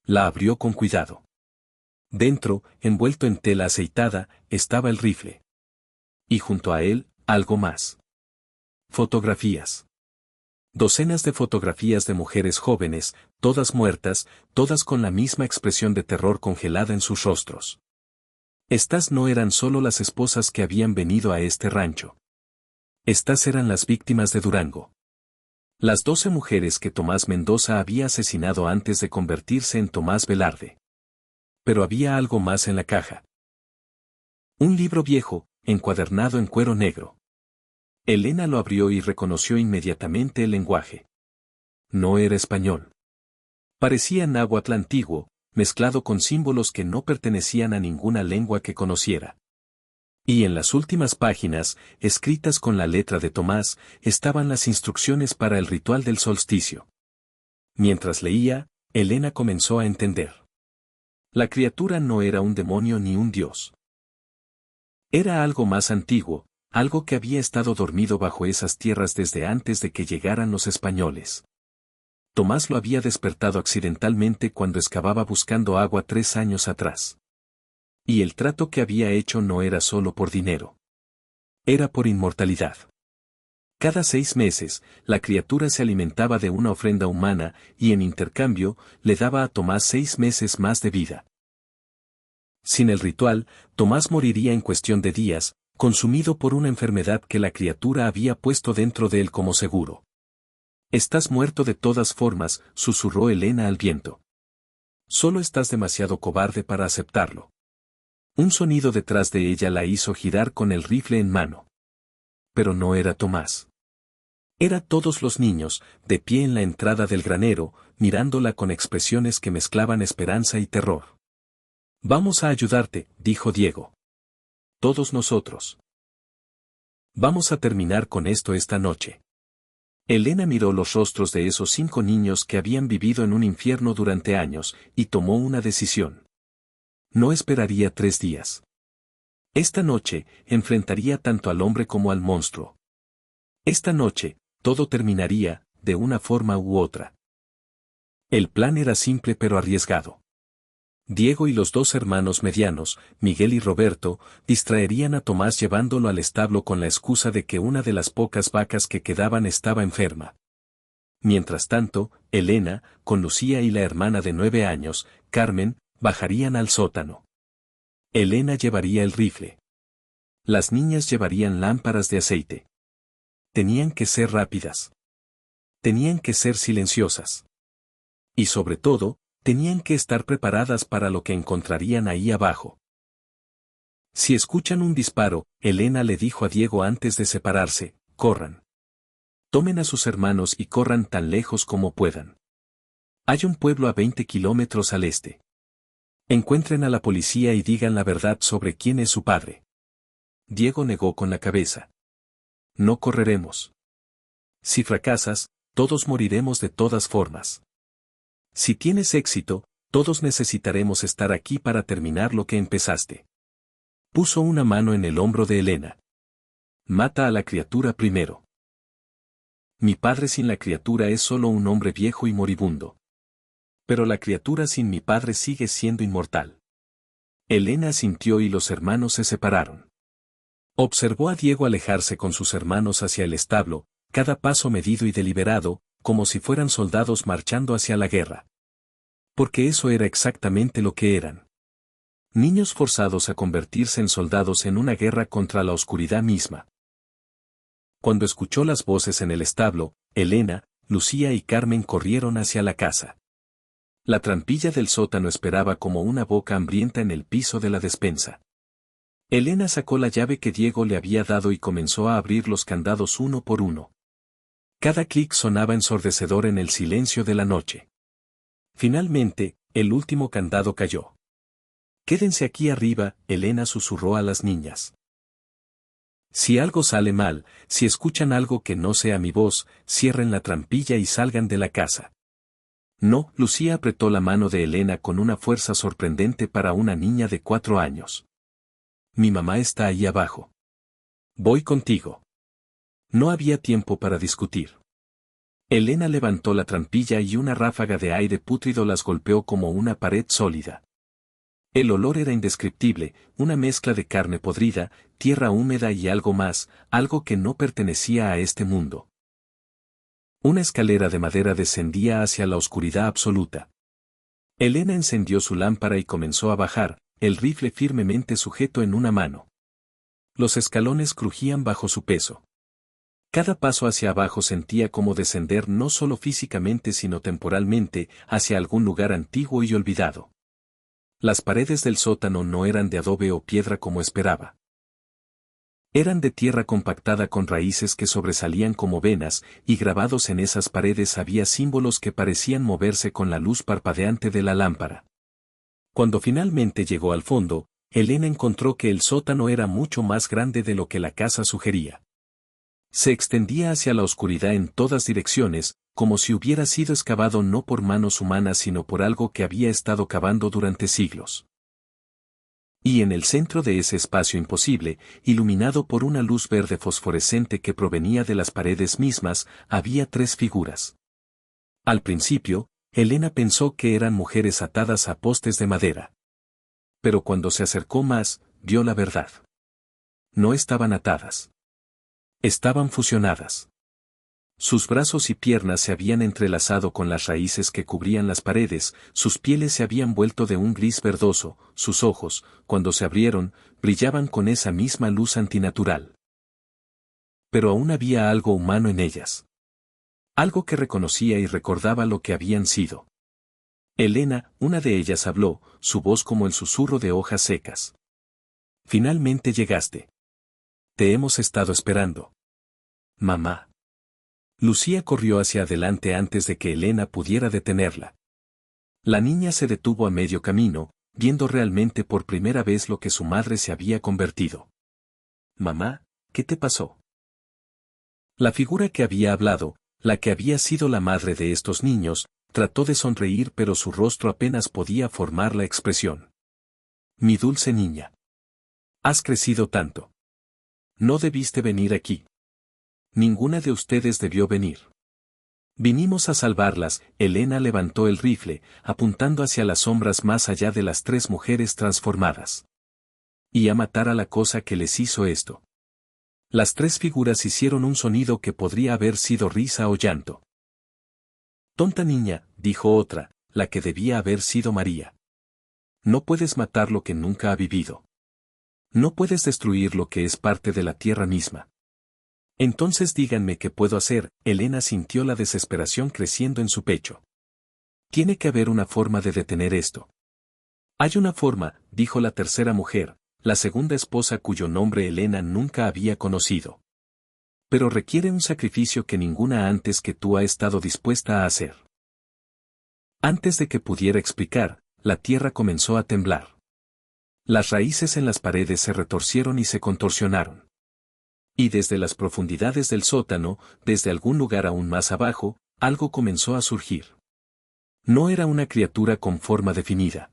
La abrió con cuidado. Dentro, envuelto en tela aceitada, estaba el rifle. Y junto a él, algo más. Fotografías. Docenas de fotografías de mujeres jóvenes, todas muertas, todas con la misma expresión de terror congelada en sus rostros. Estas no eran solo las esposas que habían venido a este rancho. Estas eran las víctimas de Durango. Las 12 mujeres que Tomás Mendoza había asesinado antes de convertirse en Tomás Velarde. Pero había algo más en la caja. Un libro viejo, encuadernado en cuero negro. Elena lo abrió y reconoció inmediatamente el lenguaje. No era español. Parecía náhuatl antiguo, mezclado con símbolos que no pertenecían a ninguna lengua que conociera. Y en las últimas páginas, escritas con la letra de Tomás, estaban las instrucciones para el ritual del solsticio. Mientras leía, Elena comenzó a entender. La criatura no era un demonio ni un dios. Era algo más antiguo, algo que había estado dormido bajo esas tierras desde antes de que llegaran los españoles. Tomás lo había despertado accidentalmente cuando excavaba buscando agua 3 años atrás. Y el trato que había hecho no era solo por dinero. Era por inmortalidad. Cada 6 meses, la criatura se alimentaba de una ofrenda humana y en intercambio, le daba a Tomás 6 meses más de vida. Sin el ritual, Tomás moriría en cuestión de días, consumido por una enfermedad que la criatura había puesto dentro de él como seguro. «Estás muerto de todas formas», susurró Elena al viento. «Solo estás demasiado cobarde para aceptarlo». Un sonido detrás de ella la hizo girar con el rifle en mano. Pero no era Tomás. Era todos los niños, de pie en la entrada del granero, mirándola con expresiones que mezclaban esperanza y terror. «Vamos a ayudarte», dijo Diego. «Todos nosotros. Vamos a terminar con esto esta noche». Elena miró los rostros de esos 5 niños que habían vivido en un infierno durante años, y tomó una decisión. No esperaría 3 días. Esta noche, enfrentaría tanto al hombre como al monstruo. Esta noche, todo terminaría, de una forma u otra. El plan era simple pero arriesgado. Diego y los 2 hermanos medianos, Miguel y Roberto, distraerían a Tomás llevándolo al establo con la excusa de que una de las pocas vacas que quedaban estaba enferma. Mientras tanto, Elena, con Lucía y la hermana de 9 años, Carmen, bajarían al sótano. Elena llevaría el rifle. Las niñas llevarían lámparas de aceite. Tenían que ser rápidas. Tenían que ser silenciosas. Y sobre todo, tenían que estar preparadas para lo que encontrarían ahí abajo. Si escuchan un disparo, Elena le dijo a Diego antes de separarse, corran. Tomen a sus hermanos y corran tan lejos como puedan. Hay un pueblo a 20 kilómetros al este. Encuentren a la policía y digan la verdad sobre quién es su padre. Diego negó con la cabeza. No correremos. Si fracasas, todos moriremos de todas formas. Si tienes éxito, todos necesitaremos estar aquí para terminar lo que empezaste. Puso una mano en el hombro de Elena. Mata a la criatura primero. Mi padre sin la criatura es solo un hombre viejo y moribundo. Pero la criatura sin mi padre sigue siendo inmortal. Elena asintió y los hermanos se separaron. Observó a Diego alejarse con sus hermanos hacia el establo, cada paso medido y deliberado, como si fueran soldados marchando hacia la guerra. Porque eso era exactamente lo que eran. Niños forzados a convertirse en soldados en una guerra contra la oscuridad misma. Cuando escuchó las voces en el establo, Elena, Lucía y Carmen corrieron hacia la casa. La trampilla del sótano esperaba como una boca hambrienta en el piso de la despensa. Elena sacó la llave que Diego le había dado y comenzó a abrir los candados uno por uno. Cada clic sonaba ensordecedor en el silencio de la noche. Finalmente, el último candado cayó. «Quédense aquí arriba», Elena susurró a las niñas. «Si algo sale mal, si escuchan algo que no sea mi voz, cierren la trampilla y salgan de la casa». No, Lucía apretó la mano de Elena con una fuerza sorprendente para una niña de 4 años. «Mi mamá está ahí abajo. Voy contigo». No había tiempo para discutir. Elena levantó la trampilla y una ráfaga de aire pútrido las golpeó como una pared sólida. El olor era indescriptible, una mezcla de carne podrida, tierra húmeda y algo más, algo que no pertenecía a este mundo. Una escalera de madera descendía hacia la oscuridad absoluta. Elena encendió su lámpara y comenzó a bajar, el rifle firmemente sujeto en una mano. Los escalones crujían bajo su peso. Cada paso hacia abajo sentía como descender no solo físicamente sino temporalmente, hacia algún lugar antiguo y olvidado. Las paredes del sótano no eran de adobe o piedra como esperaba. Eran de tierra compactada con raíces que sobresalían como venas, y grabados en esas paredes había símbolos que parecían moverse con la luz parpadeante de la lámpara. Cuando finalmente llegó al fondo, Elena encontró que el sótano era mucho más grande de lo que la casa sugería. Se extendía hacia la oscuridad en todas direcciones, como si hubiera sido excavado no por manos humanas sino por algo que había estado cavando durante siglos. Y en el centro de ese espacio imposible, iluminado por una luz verde fosforescente que provenía de las paredes mismas, había 3 figuras. Al principio, Elena pensó que eran mujeres atadas a postes de madera. Pero cuando se acercó más, vio la verdad. No estaban atadas. Estaban fusionadas. Sus brazos y piernas se habían entrelazado con las raíces que cubrían las paredes, sus pieles se habían vuelto de un gris verdoso, sus ojos, cuando se abrieron, brillaban con esa misma luz antinatural. Pero aún había algo humano en ellas. Algo que reconocía y recordaba lo que habían sido. Elena, una de ellas habló, su voz como el susurro de hojas secas. «Finalmente llegaste. Te hemos estado esperando. Mamá». Lucía corrió hacia adelante antes de que Elena pudiera detenerla. La niña se detuvo a medio camino, viendo realmente por primera vez lo que su madre se había convertido. «Mamá, ¿qué te pasó?». La figura que había hablado, la que había sido la madre de estos niños, trató de sonreír pero su rostro apenas podía formar la expresión. «Mi dulce niña. Has crecido tanto. No debiste venir aquí. Ninguna de ustedes debió venir. Vinimos a salvarlas». Elena levantó el rifle, apuntando hacia las sombras más allá de las 3 mujeres transformadas. «Y a matar a la cosa que les hizo esto». Las 3 figuras hicieron un sonido que podría haber sido risa o llanto. «Tonta niña», dijo otra, la que debía haber sido María. «No puedes matar lo que nunca ha vivido. No puedes destruir lo que es parte de la tierra misma». «Entonces díganme qué puedo hacer». Elena sintió la desesperación creciendo en su pecho. «Tiene que haber una forma de detener esto». «Hay una forma», dijo la tercera mujer, la segunda esposa cuyo nombre Elena nunca había conocido. «Pero requiere un sacrificio que ninguna antes que tú ha estado dispuesta a hacer». Antes de que pudiera explicar, la tierra comenzó a temblar. Las raíces en las paredes se retorcieron y se contorsionaron. Y desde las profundidades del sótano, desde algún lugar aún más abajo, algo comenzó a surgir. No era una criatura con forma definida.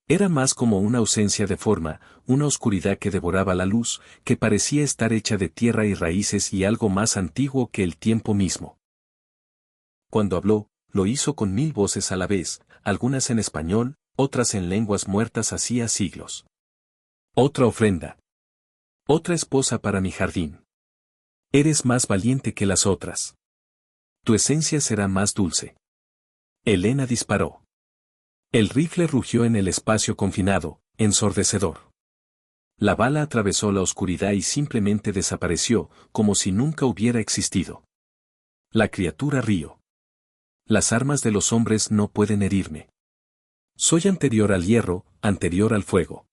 Era más como una ausencia de forma, una oscuridad que devoraba la luz, que parecía estar hecha de tierra y raíces y algo más antiguo que el tiempo mismo. Cuando habló, lo hizo con 1000 voces a la vez, algunas en español, otras en lenguas muertas hacía siglos. «Otra ofrenda. Otra esposa para mi jardín. Eres más valiente que las otras. Tu esencia será más dulce». Elena disparó. El rifle rugió en el espacio confinado, ensordecedor. La bala atravesó la oscuridad y simplemente desapareció, como si nunca hubiera existido. La criatura rió. Las armas de los hombres no pueden herirme. Soy anterior al hierro, anterior al fuego.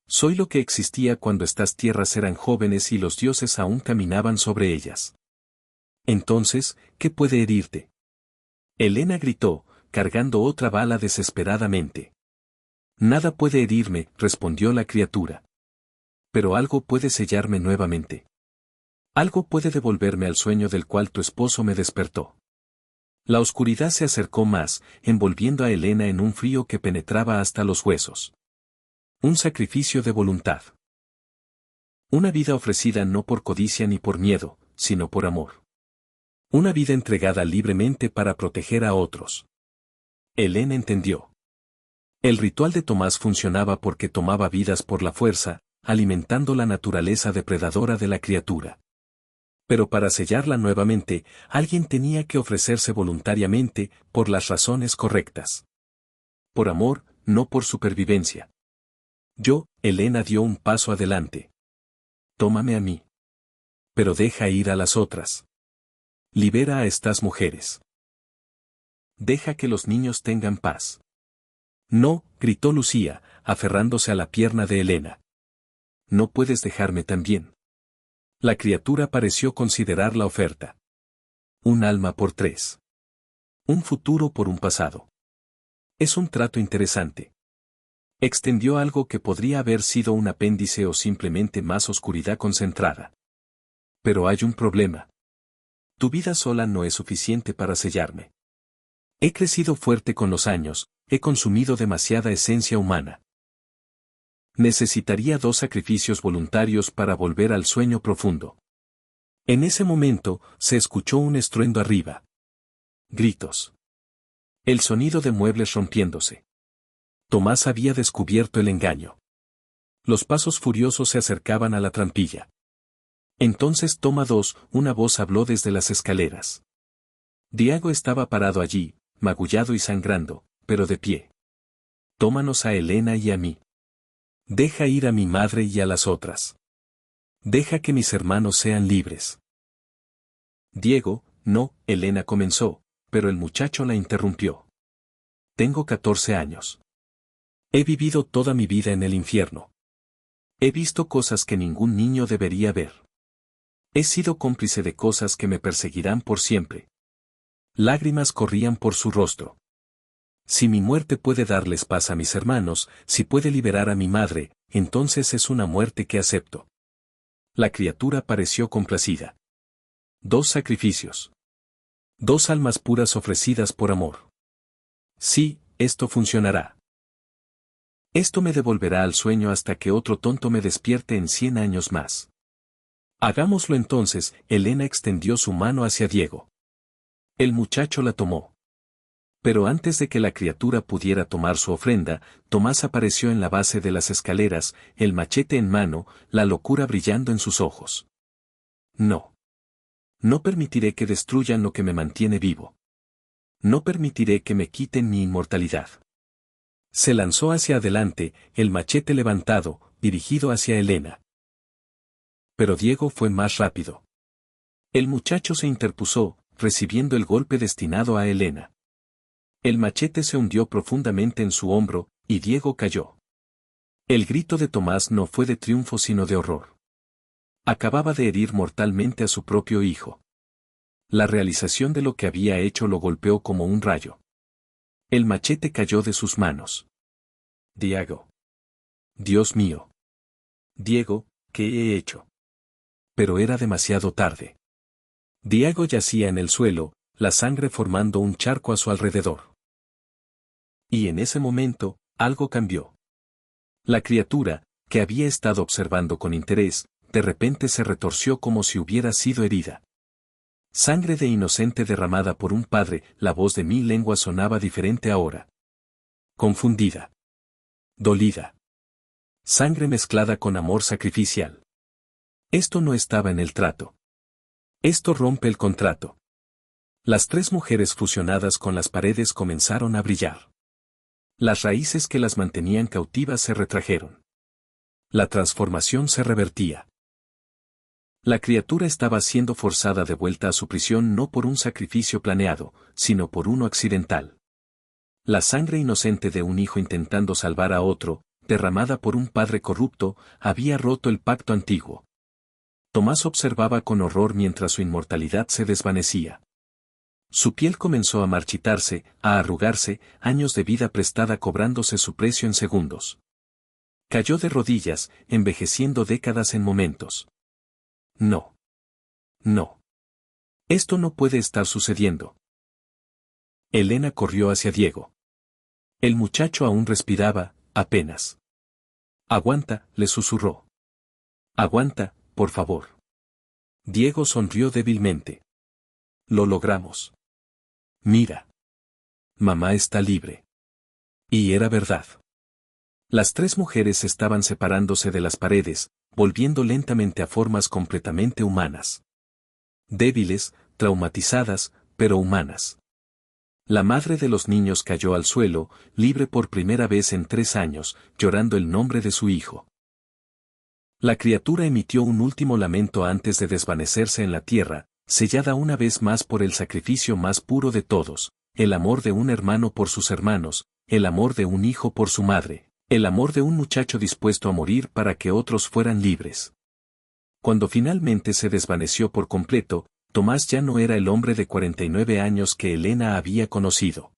Soy lo que existía cuando estas tierras eran jóvenes y los dioses aún caminaban sobre ellas. Entonces, ¿qué puede herirte? Helena gritó, cargando otra bala desesperadamente. Nada puede herirme, respondió la criatura. Pero algo puede sellarme nuevamente. Algo puede devolverme al sueño del cual tu esposo me despertó. La oscuridad se acercó más, envolviendo a Helena en un frío que penetraba hasta los huesos. Un sacrificio de voluntad. Una vida ofrecida no por codicia ni por miedo, sino por amor. Una vida entregada libremente para proteger a otros. Helena entendió. El ritual de Tomás funcionaba porque tomaba vidas por la fuerza, alimentando la naturaleza depredadora de la criatura. Pero para sellarla nuevamente, alguien tenía que ofrecerse voluntariamente, por las razones correctas. Por amor, no por supervivencia. Helena dio un paso adelante. Tómame a mí. Pero deja ir a las otras. Libera a estas mujeres. Deja que los niños tengan paz. No, gritó Lucía, aferrándose a la pierna de Helena. No puedes dejarme también. La criatura pareció considerar la oferta. Un alma por 3. Un futuro por un pasado. Es un trato interesante. Extendió algo que podría haber sido un apéndice o simplemente más oscuridad concentrada. Pero hay un problema. Tu vida sola no es suficiente para sellarme. He crecido fuerte con los años, he consumido demasiada esencia humana. Necesitaría 2 sacrificios voluntarios para volver al sueño profundo. En ese momento, se escuchó un estruendo arriba. Gritos. El sonido de muebles rompiéndose. Tomás había descubierto el engaño. Los pasos furiosos se acercaban a la trampilla. Entonces toma 2, una voz habló desde las escaleras. Diego estaba parado allí, magullado y sangrando, pero de pie. Tómanos a Helena y a mí. Deja ir a mi madre y a las otras. Deja que mis hermanos sean libres. Diego, no, Helena comenzó, pero el muchacho la interrumpió. Tengo 14 años. He vivido toda mi vida en el infierno. He visto cosas que ningún niño debería ver. He sido cómplice de cosas que me perseguirán por siempre. Lágrimas corrían por su rostro. Si mi muerte puede darles paz a mis hermanos, si puede liberar a mi madre, entonces es una muerte que acepto. La criatura pareció complacida. 2 sacrificios. 2 almas puras ofrecidas por amor. Sí, esto funcionará. Esto me devolverá al sueño hasta que otro tonto me despierte en 100 años más. Hagámoslo entonces, Helena extendió su mano hacia Diego. El muchacho la tomó. Pero antes de que la criatura pudiera tomar su ofrenda, Tomás apareció en la base de las escaleras, el machete en mano, la locura brillando en sus ojos. No. No permitiré que destruyan lo que me mantiene vivo. No permitiré que me quiten mi inmortalidad. Se lanzó hacia adelante, el machete levantado, dirigido hacia Helena. Pero Diego fue más rápido. El muchacho se interpuso, recibiendo el golpe destinado a Helena. El machete se hundió profundamente en su hombro, y Diego cayó. El grito de Tomás no fue de triunfo sino de horror. Acababa de herir mortalmente a su propio hijo. La realización de lo que había hecho lo golpeó como un rayo. El machete cayó de sus manos. Diego. Dios mío. Diego, ¿qué he hecho? Pero era demasiado tarde. Diego yacía en el suelo, la sangre formando un charco a su alrededor. Y en ese momento, algo cambió. La criatura, que había estado observando con interés, de repente se retorció como si hubiera sido herida. Sangre de inocente derramada por un padre, la voz de 1000 lenguas sonaba diferente ahora. Confundida. Dolida. Sangre mezclada con amor sacrificial. Esto no estaba en el trato. Esto rompe el contrato. Las 3 mujeres fusionadas con las paredes comenzaron a brillar. Las raíces que las mantenían cautivas se retrajeron. La transformación se revertía. La criatura estaba siendo forzada de vuelta a su prisión no por un sacrificio planeado, sino por uno accidental. La sangre inocente de un hijo intentando salvar a otro, derramada por un padre corrupto, había roto el pacto antiguo. Tomás observaba con horror mientras su inmortalidad se desvanecía. Su piel comenzó a marchitarse, a arrugarse, años de vida prestada cobrándose su precio en segundos. Cayó de rodillas, envejeciendo décadas en momentos. No. No. Esto no puede estar sucediendo. Elena corrió hacia Diego. El muchacho aún respiraba, apenas. Aguanta, le susurró. Aguanta, por favor. Diego sonrió débilmente. Lo logramos. Mira. Mamá está libre. Y era verdad. Las tres mujeres estaban separándose de las paredes, volviendo lentamente a formas completamente humanas. Débiles, traumatizadas, pero humanas. La madre de los niños cayó al suelo, libre por primera vez en 3 años, llorando el nombre de su hijo. La criatura emitió un último lamento antes de desvanecerse en la tierra, sellada una vez más por el sacrificio más puro de todos, el amor de un hermano por sus hermanos, el amor de un hijo por su madre, el amor de un muchacho dispuesto a morir para que otros fueran libres. Cuando finalmente se desvaneció por completo, Tomás ya no era el hombre de 49 años que Elena había conocido.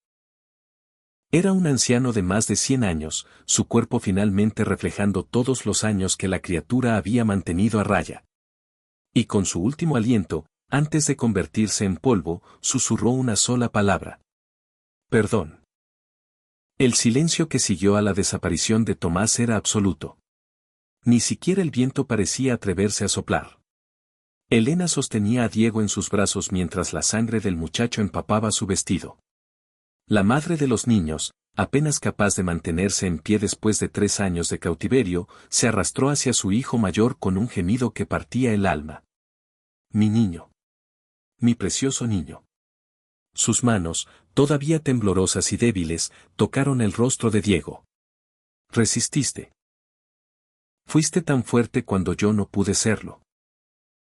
Era un anciano de más de 100 años, su cuerpo finalmente reflejando todos los años que la criatura había mantenido a raya. Y con su último aliento, antes de convertirse en polvo, susurró una sola palabra. Perdón. El silencio que siguió a la desaparición de Tomás era absoluto. Ni siquiera el viento parecía atreverse a soplar. Elena sostenía a Diego en sus brazos mientras la sangre del muchacho empapaba su vestido. La madre de los niños, apenas capaz de mantenerse en pie después de 3 años de cautiverio, se arrastró hacia su hijo mayor con un gemido que partía el alma. Mi niño. Mi precioso niño. Sus manos, todavía temblorosas y débiles, tocaron el rostro de Diego. Resististe. Fuiste tan fuerte cuando yo no pude serlo.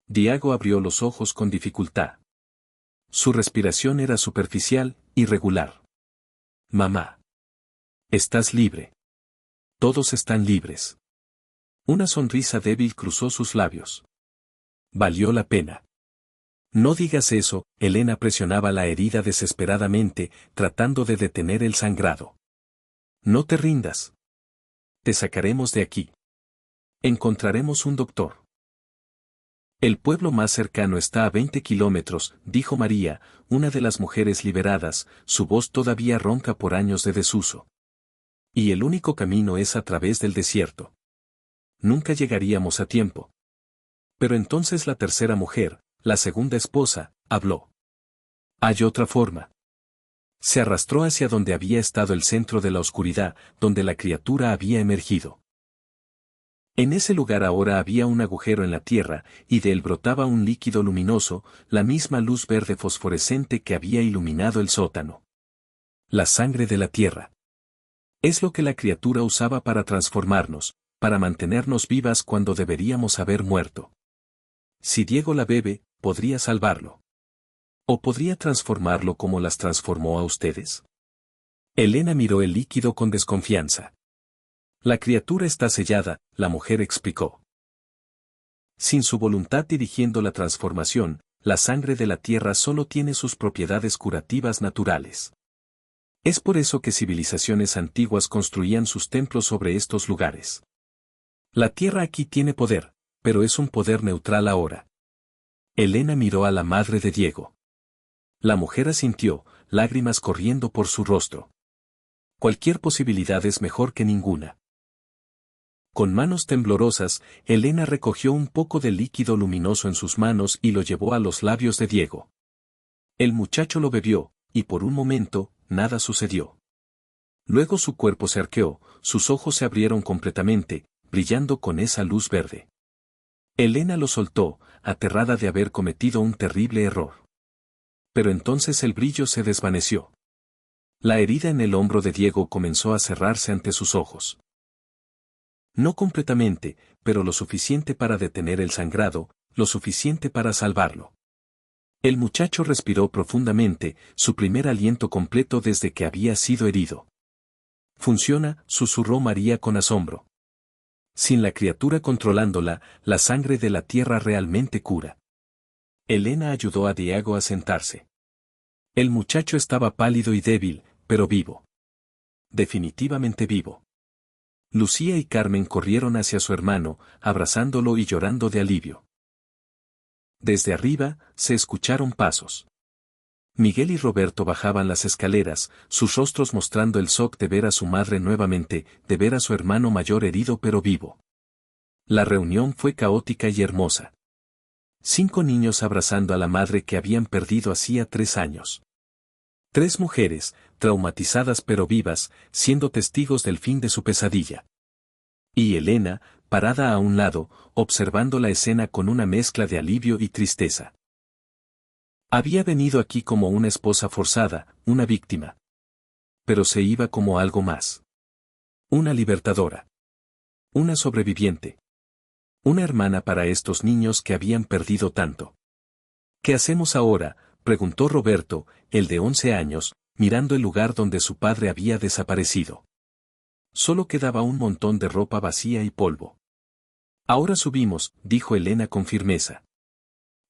Diego abrió los ojos con dificultad. Su respiración era superficial, irregular. Mamá. Estás libre. Todos están libres. Una sonrisa débil cruzó sus labios. Valió la pena. No digas eso, Elena presionaba la herida desesperadamente, tratando de detener el sangrado. No te rindas. Te sacaremos de aquí. Encontraremos un doctor. El pueblo más cercano está a 20 kilómetros, dijo María, una de las mujeres liberadas, su voz todavía ronca por años de desuso. Y el único camino es a través del desierto. Nunca llegaríamos a tiempo. Pero entonces la tercera mujer, la segunda esposa, habló. Hay otra forma. Se arrastró hacia donde había estado el centro de la oscuridad, donde la criatura había emergido. En ese lugar ahora había un agujero en la tierra, y de él brotaba un líquido luminoso, la misma luz verde fosforescente que había iluminado el sótano. La sangre de la tierra. Es lo que la criatura usaba para transformarnos, para mantenernos vivas cuando deberíamos haber muerto. Si Diego la bebe, podría salvarlo. ¿O podría transformarlo como las transformó a ustedes? Elena miró el líquido con desconfianza. La criatura está sellada, la mujer explicó. Sin su voluntad dirigiendo la transformación, la sangre de la tierra solo tiene sus propiedades curativas naturales. Es por eso que civilizaciones antiguas construían sus templos sobre estos lugares. La tierra aquí tiene poder, pero es un poder neutral ahora. Elena miró a la madre de Diego. La mujer asintió, lágrimas corriendo por su rostro. Cualquier posibilidad es mejor que ninguna. Con manos temblorosas, Elena recogió un poco de líquido luminoso en sus manos y lo llevó a los labios de Diego. El muchacho lo bebió, y por un momento, nada sucedió. Luego su cuerpo se arqueó, sus ojos se abrieron completamente, brillando con esa luz verde. Elena lo soltó, aterrada de haber cometido un terrible error. Pero entonces el brillo se desvaneció. La herida en el hombro de Diego comenzó a cerrarse ante sus ojos. No completamente, pero lo suficiente para detener el sangrado, lo suficiente para salvarlo. El muchacho respiró profundamente, su primer aliento completo desde que había sido herido. Funciona, susurró María con asombro. Sin la criatura controlándola, la sangre de la tierra realmente cura. Elena ayudó a Diego a sentarse. El muchacho estaba pálido y débil, pero vivo. Definitivamente vivo. Lucía y Carmen corrieron hacia su hermano, abrazándolo y llorando de alivio. Desde arriba, se escucharon pasos. Miguel y Roberto bajaban las escaleras, sus rostros mostrando el shock de ver a su madre nuevamente, de ver a su hermano mayor herido pero vivo. La reunión fue caótica y hermosa. 5 niños abrazando a la madre que habían perdido hacía 3 años. 3 mujeres, traumatizadas pero vivas, siendo testigos del fin de su pesadilla. Y Elena, parada a un lado, observando la escena con una mezcla de alivio y tristeza. Había venido aquí como una esposa forzada, una víctima. Pero se iba como algo más. Una libertadora. Una sobreviviente. Una hermana para estos niños que habían perdido tanto. ¿Qué hacemos ahora?, preguntó Roberto, el de 11 años, mirando el lugar donde su padre había desaparecido. Solo quedaba un montón de ropa vacía y polvo. Ahora subimos, dijo Elena con firmeza.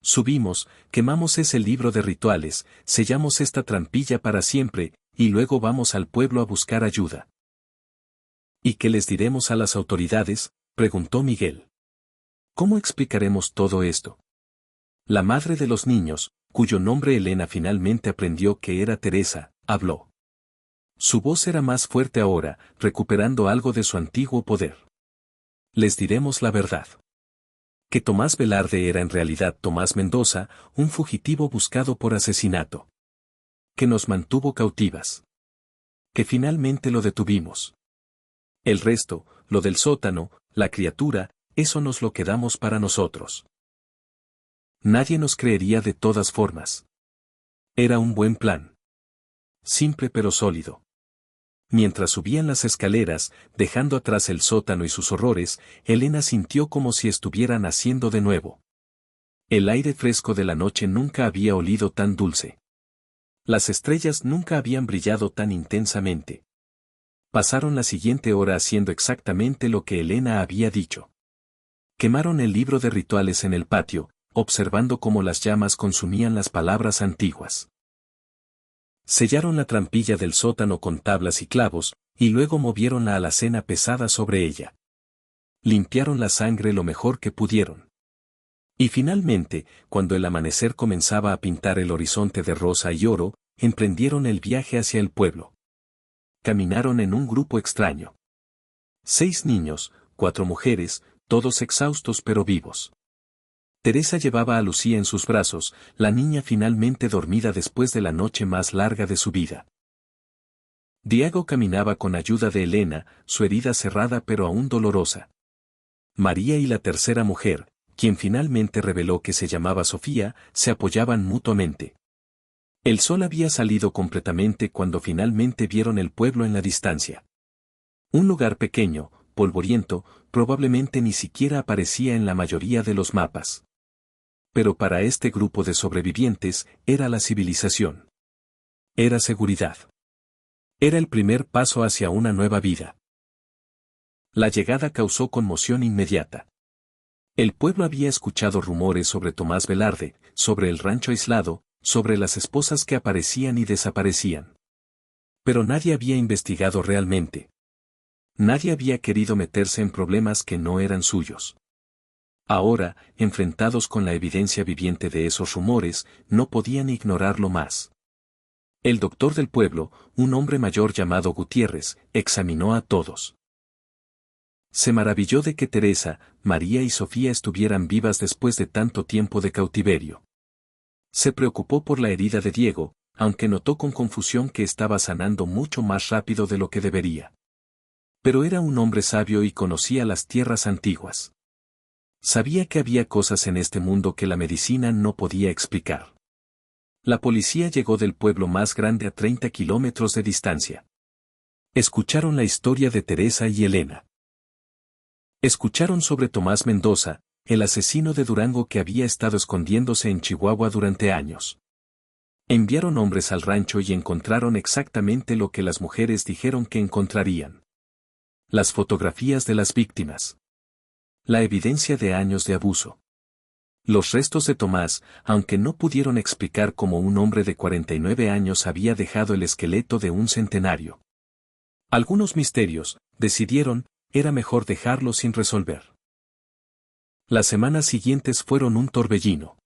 Subimos, quemamos ese libro de rituales, sellamos esta trampilla para siempre, y luego vamos al pueblo a buscar ayuda. ¿Y qué les diremos a las autoridades?, preguntó Miguel. ¿Cómo explicaremos todo esto? La madre de los niños, cuyo nombre Elena finalmente aprendió que era Teresa, habló. Su voz era más fuerte ahora, recuperando algo de su antiguo poder. Les diremos la verdad. Que Tomás Velarde era en realidad Tomás Mendoza, un fugitivo buscado por asesinato. Que nos mantuvo cautivas. Que finalmente lo detuvimos. El resto, lo del sótano, la criatura, eso nos lo quedamos para nosotros. Nadie nos creería de todas formas. Era un buen plan. Simple pero sólido. Mientras subían las escaleras, dejando atrás el sótano y sus horrores, Elena sintió como si estuviera naciendo de nuevo. El aire fresco de la noche nunca había olido tan dulce. Las estrellas nunca habían brillado tan intensamente. Pasaron la siguiente hora haciendo exactamente lo que Elena había dicho. Quemaron el libro de rituales en el patio, observando cómo las llamas consumían las palabras antiguas. Sellaron la trampilla del sótano con tablas y clavos, y luego movieron la alacena pesada sobre ella. Limpiaron la sangre lo mejor que pudieron. Y finalmente, cuando el amanecer comenzaba a pintar el horizonte de rosa y oro, emprendieron el viaje hacia el pueblo. Caminaron en un grupo extraño. 6 niños, 4 mujeres, todos exhaustos pero vivos. Teresa llevaba a Lucía en sus brazos, la niña finalmente dormida después de la noche más larga de su vida. Diego caminaba con ayuda de Elena, su herida cerrada pero aún dolorosa. María y la tercera mujer, quien finalmente reveló que se llamaba Sofía, se apoyaban mutuamente. El sol había salido completamente cuando finalmente vieron el pueblo en la distancia. Un lugar pequeño, polvoriento, probablemente ni siquiera aparecía en la mayoría de los mapas. Pero para este grupo de sobrevivientes, era la civilización. Era seguridad. Era el primer paso hacia una nueva vida. La llegada causó conmoción inmediata. El pueblo había escuchado rumores sobre Tomás Velarde, sobre el rancho aislado, sobre las esposas que aparecían y desaparecían. Pero nadie había investigado realmente. Nadie había querido meterse en problemas que no eran suyos. Ahora, enfrentados con la evidencia viviente de esos rumores, no podían ignorarlo más. El doctor del pueblo, un hombre mayor llamado Gutiérrez, examinó a todos. Se maravilló de que Teresa, María y Sofía estuvieran vivas después de tanto tiempo de cautiverio. Se preocupó por la herida de Diego, aunque notó con confusión que estaba sanando mucho más rápido de lo que debería. Pero era un hombre sabio y conocía las tierras antiguas. Sabía que había cosas en este mundo que la medicina no podía explicar. La policía llegó del pueblo más grande a 30 kilómetros de distancia. Escucharon la historia de Teresa y Elena. Escucharon sobre Tomás Mendoza, el asesino de Durango que había estado escondiéndose en Chihuahua durante años. Enviaron hombres al rancho y encontraron exactamente lo que las mujeres dijeron que encontrarían. Las fotografías de las víctimas. La evidencia de años de abuso. Los restos de Tomás, aunque no pudieron explicar cómo un hombre de 49 años había dejado el esqueleto de un centenario. Algunos misterios, decidieron, era mejor dejarlos sin resolver. Las semanas siguientes fueron un torbellino.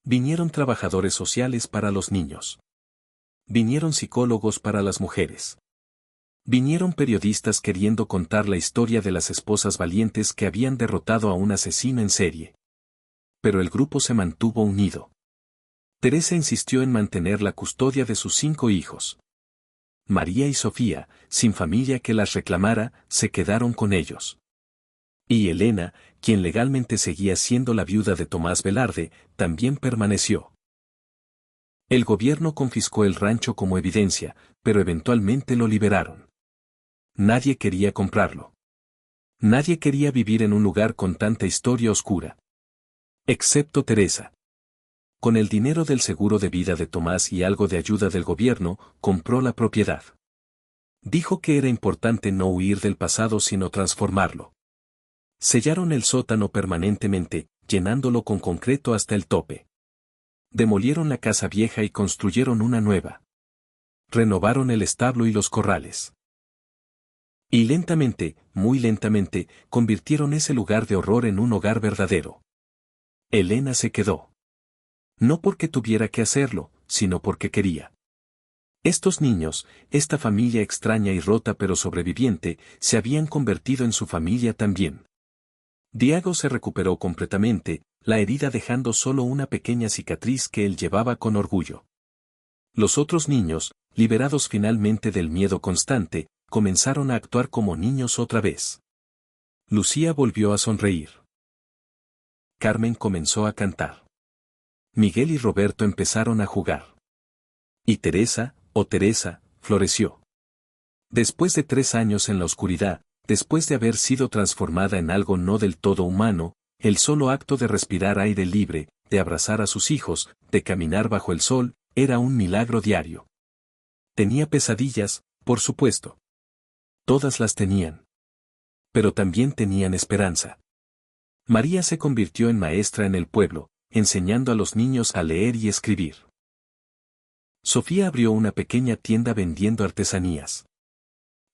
Vinieron trabajadores sociales para los niños. Vinieron psicólogos para las mujeres. Vinieron periodistas queriendo contar la historia de las esposas valientes que habían derrotado a un asesino en serie. Pero el grupo se mantuvo unido. Teresa insistió en mantener la custodia de sus 5 hijos. María y Sofía, sin familia que las reclamara, se quedaron con ellos. Y Elena, quien legalmente seguía siendo la viuda de Tomás Velarde, también permaneció. El gobierno confiscó el rancho como evidencia, pero eventualmente lo liberaron. Nadie quería comprarlo. Nadie quería vivir en un lugar con tanta historia oscura. Excepto Teresa. Con el dinero del seguro de vida de Tomás y algo de ayuda del gobierno, compró la propiedad. Dijo que era importante no huir del pasado sino transformarlo. Sellaron el sótano permanentemente, llenándolo con concreto hasta el tope. Demolieron la casa vieja y construyeron una nueva. Renovaron el establo y los corrales. Y lentamente, muy lentamente, convirtieron ese lugar de horror en un hogar verdadero. Elena se quedó. No porque tuviera que hacerlo, sino porque quería. Estos niños, esta familia extraña y rota pero sobreviviente, se habían convertido en su familia también. Diego se recuperó completamente, la herida dejando solo una pequeña cicatriz que él llevaba con orgullo. Los otros niños, liberados finalmente del miedo constante, comenzaron a actuar como niños otra vez. Lucía volvió a sonreír. Carmen comenzó a cantar. Miguel y Roberto empezaron a jugar. Y Teresa, Teresa, floreció. Después de 3 años en la oscuridad, después de haber sido transformada en algo no del todo humano, el solo acto de respirar aire libre, de abrazar a sus hijos, de caminar bajo el sol, era un milagro diario. Tenía pesadillas, por supuesto. Todas las tenían. Pero también tenían esperanza. María se convirtió en maestra en el pueblo, enseñando a los niños a leer y escribir. Sofía abrió una pequeña tienda vendiendo artesanías.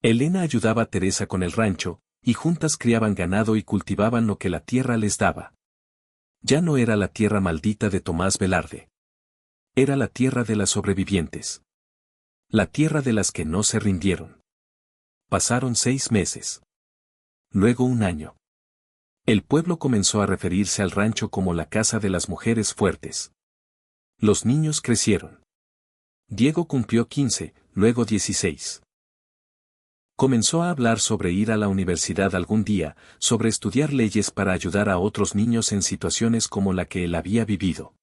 Elena ayudaba a Teresa con el rancho, y juntas criaban ganado y cultivaban lo que la tierra les daba. Ya no era la tierra maldita de Tomás Velarde. Era la tierra de las sobrevivientes. La tierra de las que no se rindieron. Pasaron 6 meses. Luego 1 año. El pueblo comenzó a referirse al rancho como la casa de las mujeres fuertes. Los niños crecieron. Diego cumplió 15, luego 16. Comenzó a hablar sobre ir a la universidad algún día, sobre estudiar leyes para ayudar a otros niños en situaciones como la que él había vivido.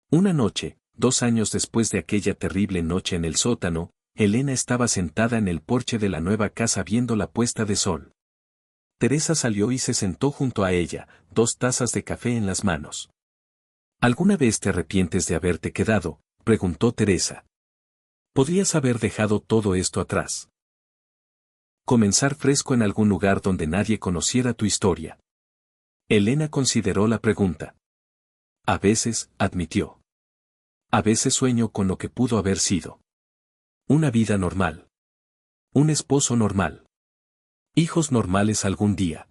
Una noche, 2 años después de aquella terrible noche en el sótano, Elena estaba sentada en el porche de la nueva casa viendo la puesta de sol. Teresa salió y se sentó junto a ella, 2 tazas de café en las manos. ¿Alguna vez te arrepientes de haberte quedado?, preguntó Teresa. ¿Podrías haber dejado todo esto atrás? Comenzar fresco en algún lugar donde nadie conociera tu historia. Elena consideró la pregunta. A veces, admitió. A veces sueño con lo que pudo haber sido. Una vida normal. Un esposo normal. Hijos normales algún día.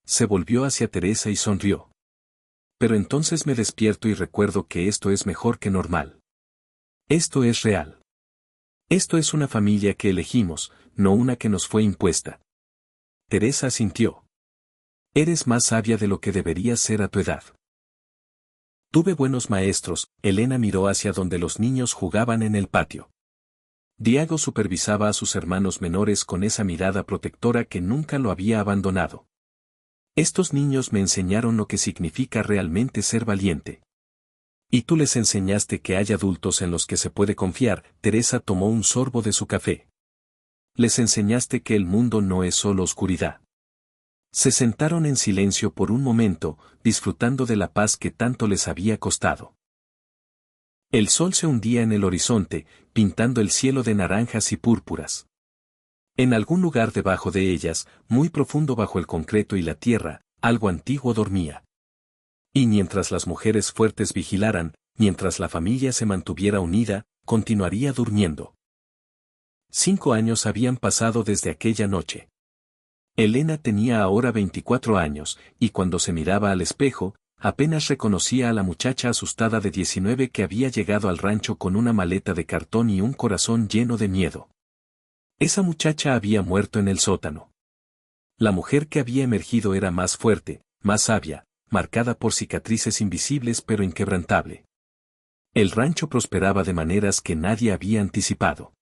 Se volvió hacia Teresa y sonrió. Pero entonces me despierto y recuerdo que esto es mejor que normal. Esto es real. Esto es una familia que elegimos, no una que nos fue impuesta. Teresa asintió. Eres más sabia de lo que deberías ser a tu edad. Tuve buenos maestros. Elena miró hacia donde los niños jugaban en el patio. Diego supervisaba a sus hermanos menores con esa mirada protectora que nunca lo había abandonado. Estos niños me enseñaron lo que significa realmente ser valiente. Y tú les enseñaste que hay adultos en los que se puede confiar. Teresa tomó un sorbo de su café. Les enseñaste que el mundo no es solo oscuridad. Se sentaron en silencio por un momento, disfrutando de la paz que tanto les había costado. El sol se hundía en el horizonte, pintando el cielo de naranjas y púrpuras. En algún lugar debajo de ellas, muy profundo bajo el concreto y la tierra, algo antiguo dormía. Y mientras las mujeres fuertes vigilaran, mientras la familia se mantuviera unida, continuaría durmiendo. 5 años habían pasado desde aquella noche. Elena tenía ahora 24 años, y cuando se miraba al espejo, apenas reconocía a la muchacha asustada de 19 que había llegado al rancho con una maleta de cartón y un corazón lleno de miedo. Esa muchacha había muerto en el sótano. La mujer que había emergido era más fuerte, más sabia, marcada por cicatrices invisibles pero inquebrantable. El rancho prosperaba de maneras que nadie había anticipado.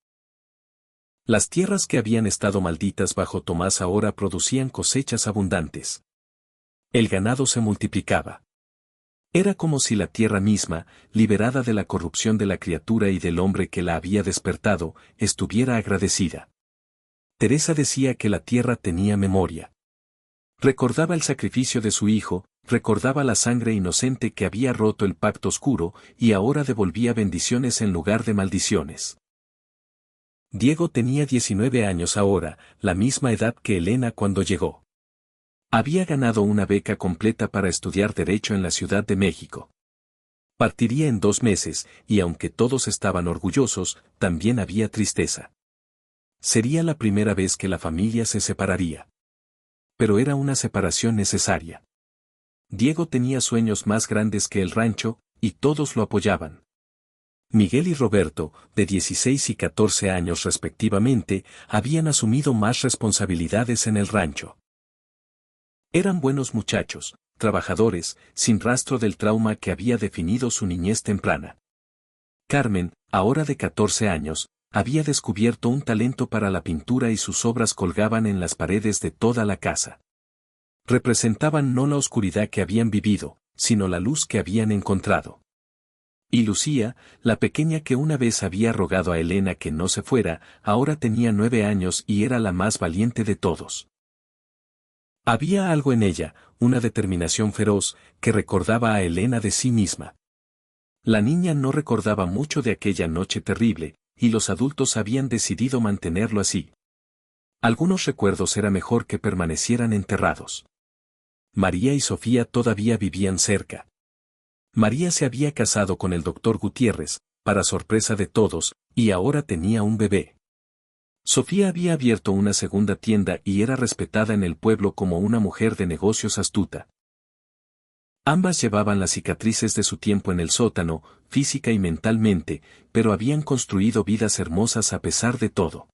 Las tierras que habían estado malditas bajo Tomás ahora producían cosechas abundantes. El ganado se multiplicaba. Era como si la tierra misma, liberada de la corrupción de la criatura y del hombre que la había despertado, estuviera agradecida. Teresa decía que la tierra tenía memoria. Recordaba el sacrificio de su hijo, recordaba la sangre inocente que había roto el pacto oscuro y ahora devolvía bendiciones en lugar de maldiciones. Diego tenía 19 años ahora, la misma edad que Elena cuando llegó. Había ganado una beca completa para estudiar Derecho en la Ciudad de México. Partiría en 2 meses, y aunque todos estaban orgullosos, también había tristeza. Sería la primera vez que la familia se separaría. Pero era una separación necesaria. Diego tenía sueños más grandes que el rancho, y todos lo apoyaban. Miguel y Roberto, de 16 y 14 años respectivamente, habían asumido más responsabilidades en el rancho. Eran buenos muchachos, trabajadores, sin rastro del trauma que había definido su niñez temprana. Carmen, ahora de 14 años, había descubierto un talento para la pintura y sus obras colgaban en las paredes de toda la casa. Representaban no la oscuridad que habían vivido, sino la luz que habían encontrado. Y Lucía, la pequeña que una vez había rogado a Elena que no se fuera, ahora tenía 9 años y era la más valiente de todos. Había algo en ella, una determinación feroz, que recordaba a Elena de sí misma. La niña no recordaba mucho de aquella noche terrible, y los adultos habían decidido mantenerlo así. Algunos recuerdos era mejor que permanecieran enterrados. María y Sofía todavía vivían cerca. María se había casado con el doctor Gutiérrez, para sorpresa de todos, y ahora tenía un bebé. Sofía había abierto una segunda tienda y era respetada en el pueblo como una mujer de negocios astuta. Ambas llevaban las cicatrices de su tiempo en el sótano, física y mentalmente, pero habían construido vidas hermosas a pesar de todo.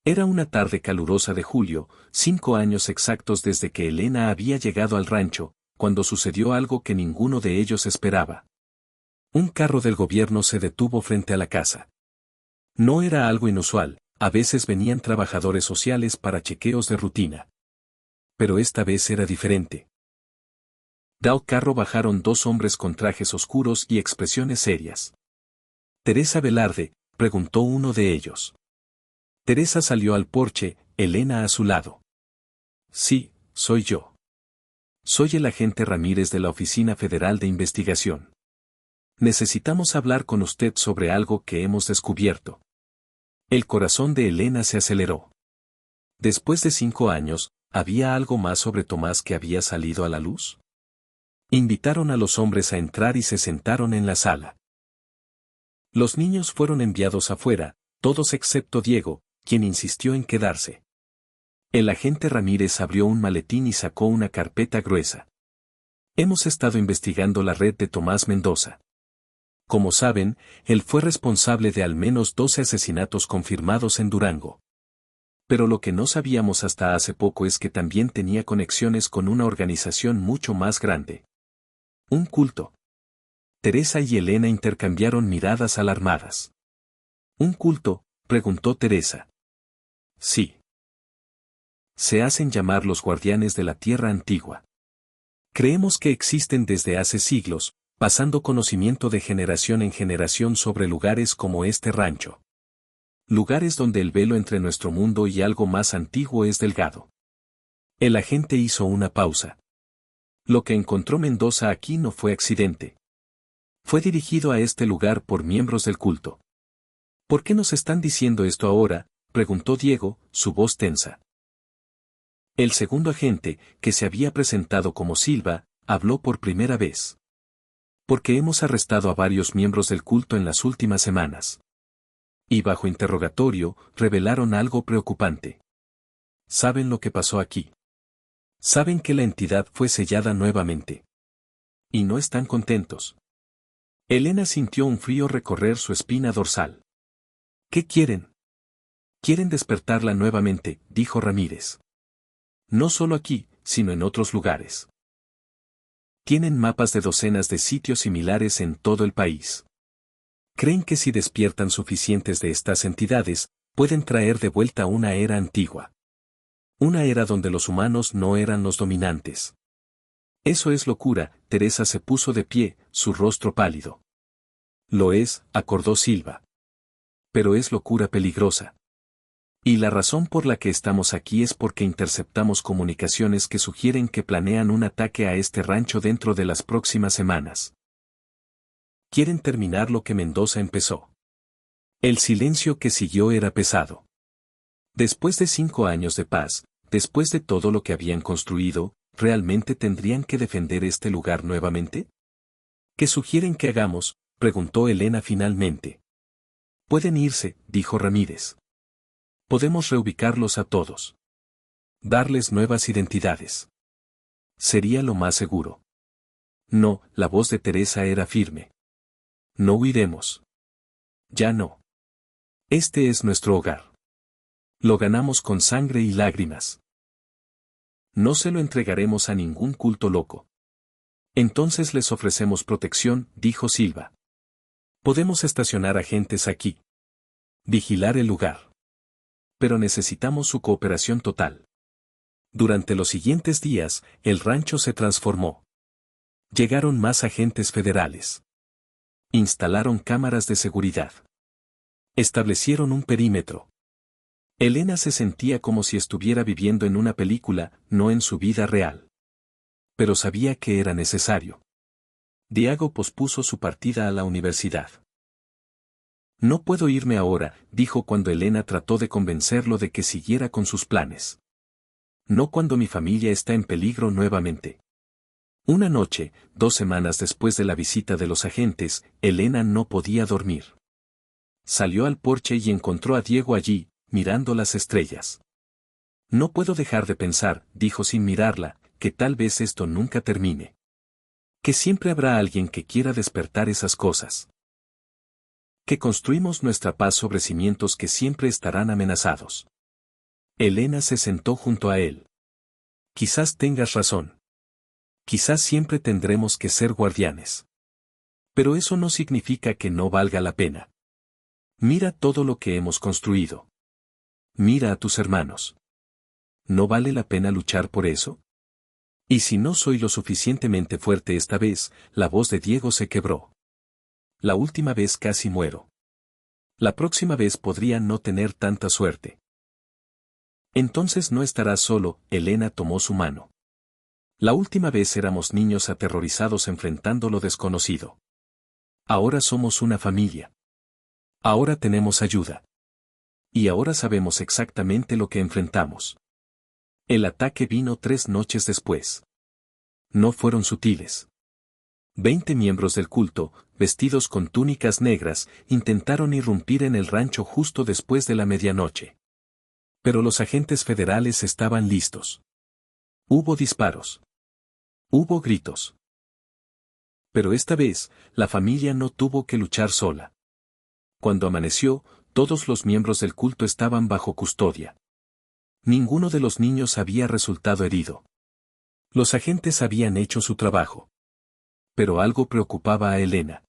Era una tarde calurosa de julio, 5 años exactos desde que Elena había llegado al rancho, cuando sucedió algo que ninguno de ellos esperaba. Un carro del gobierno se detuvo frente a la casa. No era algo inusual, a veces venían trabajadores sociales para chequeos de rutina. Pero esta vez era diferente. Del carro bajaron 2 hombres con trajes oscuros y expresiones serias. «¿Teresa Velarde?», preguntó uno de ellos. Teresa salió al porche, Elena a su lado. «Sí, soy yo. Soy el agente Ramírez de la Oficina Federal de Investigación. Necesitamos hablar con usted sobre algo que hemos descubierto». El corazón de Elena se aceleró. Después de 5 años, ¿había algo más sobre Tomás que había salido a la luz? Invitaron a los hombres a entrar y se sentaron en la sala. Los niños fueron enviados afuera, todos excepto Diego, quien insistió en quedarse. El agente Ramírez abrió un maletín y sacó una carpeta gruesa. Hemos estado investigando la red de Tomás Mendoza. Como saben, él fue responsable de al menos 12 asesinatos confirmados en Durango. Pero lo que no sabíamos hasta hace poco es que también tenía conexiones con una organización mucho más grande. Un culto. Teresa y Elena intercambiaron miradas alarmadas. ¿Un culto?, preguntó Teresa. Sí. Se hacen llamar los guardianes de la tierra antigua. Creemos que existen desde hace siglos, pasando conocimiento de generación en generación sobre lugares como este rancho. Lugares donde el velo entre nuestro mundo y algo más antiguo es delgado. El agente hizo una pausa. Lo que encontró Mendoza aquí no fue accidente. Fue dirigido a este lugar por miembros del culto. ¿Por qué nos están diciendo esto ahora?, preguntó Diego, su voz tensa. El segundo agente, que se había presentado como Silva, habló por primera vez. Porque hemos arrestado a varios miembros del culto en las últimas semanas. Y bajo interrogatorio, revelaron algo preocupante. ¿Saben lo que pasó aquí? Saben que la entidad fue sellada nuevamente. Y no están contentos. Elena sintió un frío recorrer su espina dorsal. ¿Qué quieren? Quieren despertarla nuevamente, dijo Ramírez. No solo aquí, sino en otros lugares. Tienen mapas de docenas de sitios similares en todo el país. Creen que si despiertan suficientes de estas entidades, pueden traer de vuelta una era antigua. Una era donde los humanos no eran los dominantes. Eso es locura, Teresa se puso de pie, su rostro pálido. Lo es, acordó Silva. Pero es locura peligrosa. Y la razón por la que estamos aquí es porque interceptamos comunicaciones que sugieren que planean un ataque a este rancho dentro de las próximas semanas. Quieren terminar lo que Mendoza empezó. El silencio que siguió era pesado. Después de 5 años de paz, después de todo lo que habían construido, ¿realmente tendrían que defender este lugar nuevamente? ¿Qué sugieren que hagamos?, preguntó Elena finalmente. Pueden irse, dijo Ramírez. Podemos reubicarlos a todos. Darles nuevas identidades. Sería lo más seguro. No, la voz de Teresa era firme. No huiremos. Ya no. Este es nuestro hogar. Lo ganamos con sangre y lágrimas. No se lo entregaremos a ningún culto loco. Entonces les ofrecemos protección, dijo Silva. Podemos estacionar agentes aquí. Vigilar el lugar. Pero necesitamos su cooperación total. Durante los siguientes días, el rancho se transformó. Llegaron más agentes federales. Instalaron cámaras de seguridad. Establecieron un perímetro. Elena se sentía como si estuviera viviendo en una película, no en su vida real. Pero sabía que era necesario. Diego pospuso su partida a la universidad. No puedo irme ahora, dijo cuando Elena trató de convencerlo de que siguiera con sus planes. No cuando mi familia está en peligro nuevamente. Una noche, 2 semanas después de la visita de los agentes, Elena no podía dormir. Salió al porche y encontró a Diego allí, mirando las estrellas. No puedo dejar de pensar, dijo sin mirarla, que tal vez esto nunca termine. Que siempre habrá alguien que quiera despertar esas cosas. Que construimos nuestra paz sobre cimientos que siempre estarán amenazados. Elena se sentó junto a él. Quizás tengas razón. Quizás siempre tendremos que ser guardianes. Pero eso no significa que no valga la pena. Mira todo lo que hemos construido. Mira a tus hermanos. ¿No vale la pena luchar por eso? Y si no soy lo suficientemente fuerte esta vez, la voz de Diego se quebró. La última vez casi muero. La próxima vez podría no tener tanta suerte. Entonces no estarás solo, Elena tomó su mano. La última vez éramos niños aterrorizados enfrentando lo desconocido. Ahora somos una familia. Ahora tenemos ayuda. Y ahora sabemos exactamente lo que enfrentamos. El ataque vino 3 noches después. No fueron sutiles. 20 miembros del culto, vestidos con túnicas negras, intentaron irrumpir en el rancho justo después de la medianoche. Pero los agentes federales estaban listos. Hubo disparos. Hubo gritos. Pero esta vez, la familia no tuvo que luchar sola. Cuando amaneció, todos los miembros del culto estaban bajo custodia. Ninguno de los niños había resultado herido. Los agentes habían hecho su trabajo. Pero algo preocupaba a Elena.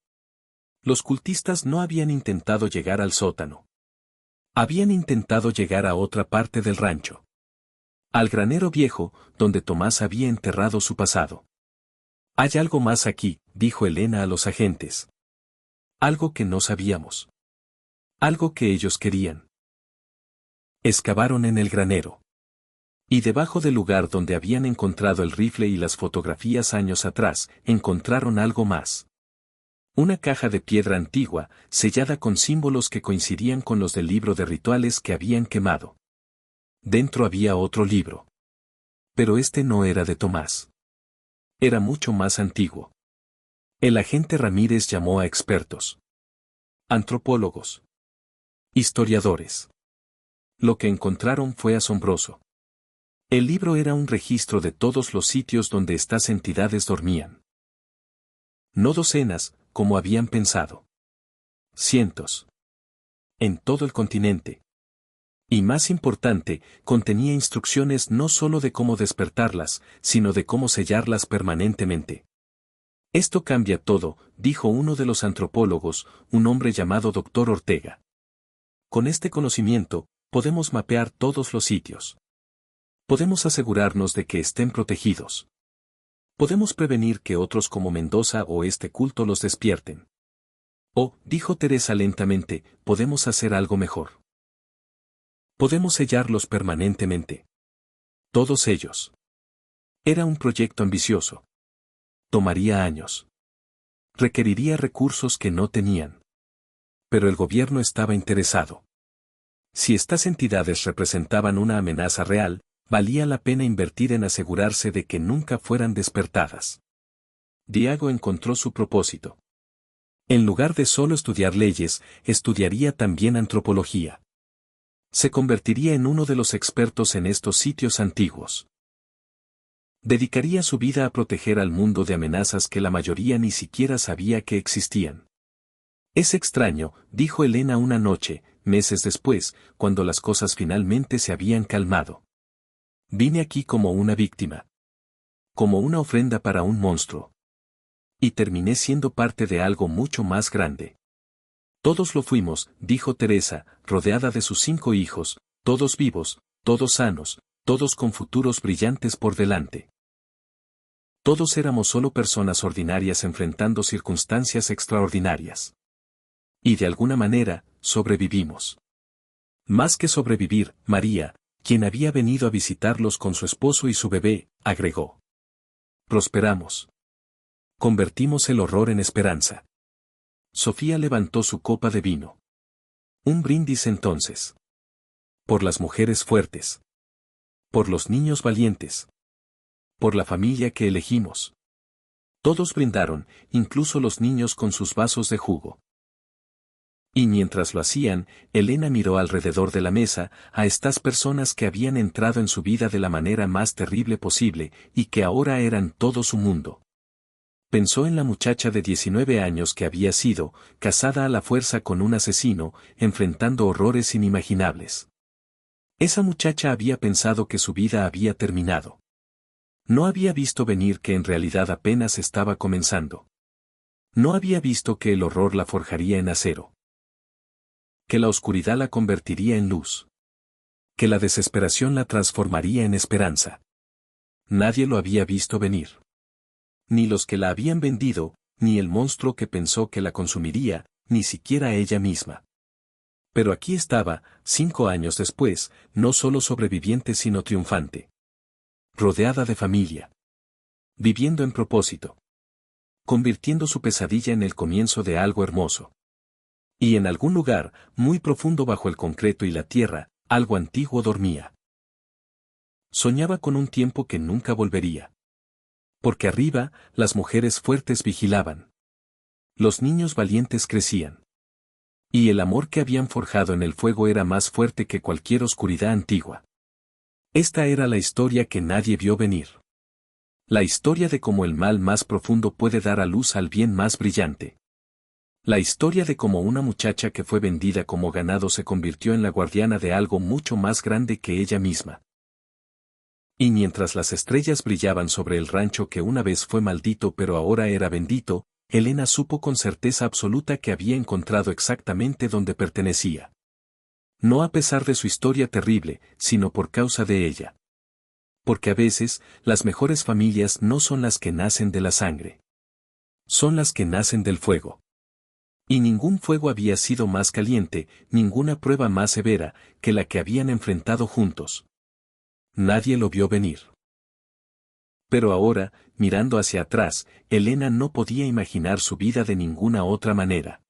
Los cultistas no habían intentado llegar al sótano. Habían intentado llegar a otra parte del rancho. Al granero viejo, donde Tomás había enterrado su pasado. Hay algo más aquí, dijo Elena a los agentes. Algo que no sabíamos. Algo que ellos querían. Excavaron en el granero. Y debajo del lugar donde habían encontrado el rifle y las fotografías años atrás, encontraron algo más. Una caja de piedra antigua, sellada con símbolos que coincidían con los del libro de rituales que habían quemado. Dentro había otro libro. Pero este no era de Tomás. Era mucho más antiguo. El agente Ramírez llamó a expertos. Antropólogos. Historiadores. Lo que encontraron fue asombroso. El libro era un registro de todos los sitios donde estas entidades dormían. No docenas, como habían pensado. Cientos. En todo el continente. Y más importante, contenía instrucciones no solo de cómo despertarlas, sino de cómo sellarlas permanentemente. Esto cambia todo, dijo uno de los antropólogos, un hombre llamado Dr. Ortega. Con este conocimiento, podemos mapear todos los sitios. Podemos asegurarnos de que estén protegidos. Podemos prevenir que otros como Mendoza o este culto los despierten. Oh, dijo Teresa lentamente, podemos hacer algo mejor. Podemos sellarlos permanentemente. Todos ellos. Era un proyecto ambicioso. Tomaría años. Requeriría recursos que no tenían. Pero el gobierno estaba interesado. Si estas entidades representaban una amenaza real, valía la pena invertir en asegurarse de que nunca fueran despertadas. Diago encontró su propósito. En lugar de solo estudiar leyes, estudiaría también antropología. Se convertiría en uno de los expertos en estos sitios antiguos. Dedicaría su vida a proteger al mundo de amenazas que la mayoría ni siquiera sabía que existían. Es extraño, dijo Elena una noche, meses después, cuando las cosas finalmente se habían calmado. Vine aquí como una víctima. Como una ofrenda para un monstruo. Y terminé siendo parte de algo mucho más grande. Todos lo fuimos, dijo Teresa, rodeada de sus 5 hijos, todos vivos, todos sanos, todos con futuros brillantes por delante. Todos éramos solo personas ordinarias enfrentando circunstancias extraordinarias. Y de alguna manera, sobrevivimos. Más que sobrevivir, María, quien había venido a visitarlos con su esposo y su bebé, agregó. Prosperamos. Convertimos el horror en esperanza. Sofía levantó su copa de vino. Un brindis entonces. Por las mujeres fuertes. Por los niños valientes. Por la familia que elegimos. Todos brindaron, incluso los niños con sus vasos de jugo. Y mientras lo hacían, Elena miró alrededor de la mesa a estas personas que habían entrado en su vida de la manera más terrible posible y que ahora eran todo su mundo. Pensó en la muchacha de 19 años que había sido, casada a la fuerza con un asesino, enfrentando horrores inimaginables. Esa muchacha había pensado que su vida había terminado. No había visto venir que en realidad apenas estaba comenzando. No había visto que el horror la forjaría en acero. Que la oscuridad la convertiría en luz. Que la desesperación la transformaría en esperanza. Nadie lo había visto venir. Ni los que la habían vendido, ni el monstruo que pensó que la consumiría, ni siquiera ella misma. Pero aquí estaba, 5 años después, no solo sobreviviente sino triunfante. Rodeada de familia. Viviendo en propósito. Convirtiendo su pesadilla en el comienzo de algo hermoso. Y en algún lugar, muy profundo bajo el concreto y la tierra, algo antiguo dormía. Soñaba con un tiempo que nunca volvería. Porque arriba, las mujeres fuertes vigilaban. Los niños valientes crecían. Y el amor que habían forjado en el fuego era más fuerte que cualquier oscuridad antigua. Esta era la historia que nadie vio venir. La historia de cómo el mal más profundo puede dar a luz al bien más brillante. La historia de cómo una muchacha que fue vendida como ganado se convirtió en la guardiana de algo mucho más grande que ella misma. Y mientras las estrellas brillaban sobre el rancho que una vez fue maldito pero ahora era bendito, Elena supo con certeza absoluta que había encontrado exactamente donde pertenecía. No a pesar de su historia terrible, sino por causa de ella. Porque a veces, las mejores familias no son las que nacen de la sangre. Son las que nacen del fuego. Y ningún fuego había sido más caliente, ninguna prueba más severa, que la que habían enfrentado juntos. Nadie lo vio venir. Pero ahora, mirando hacia atrás, Elena no podía imaginar su vida de ninguna otra manera.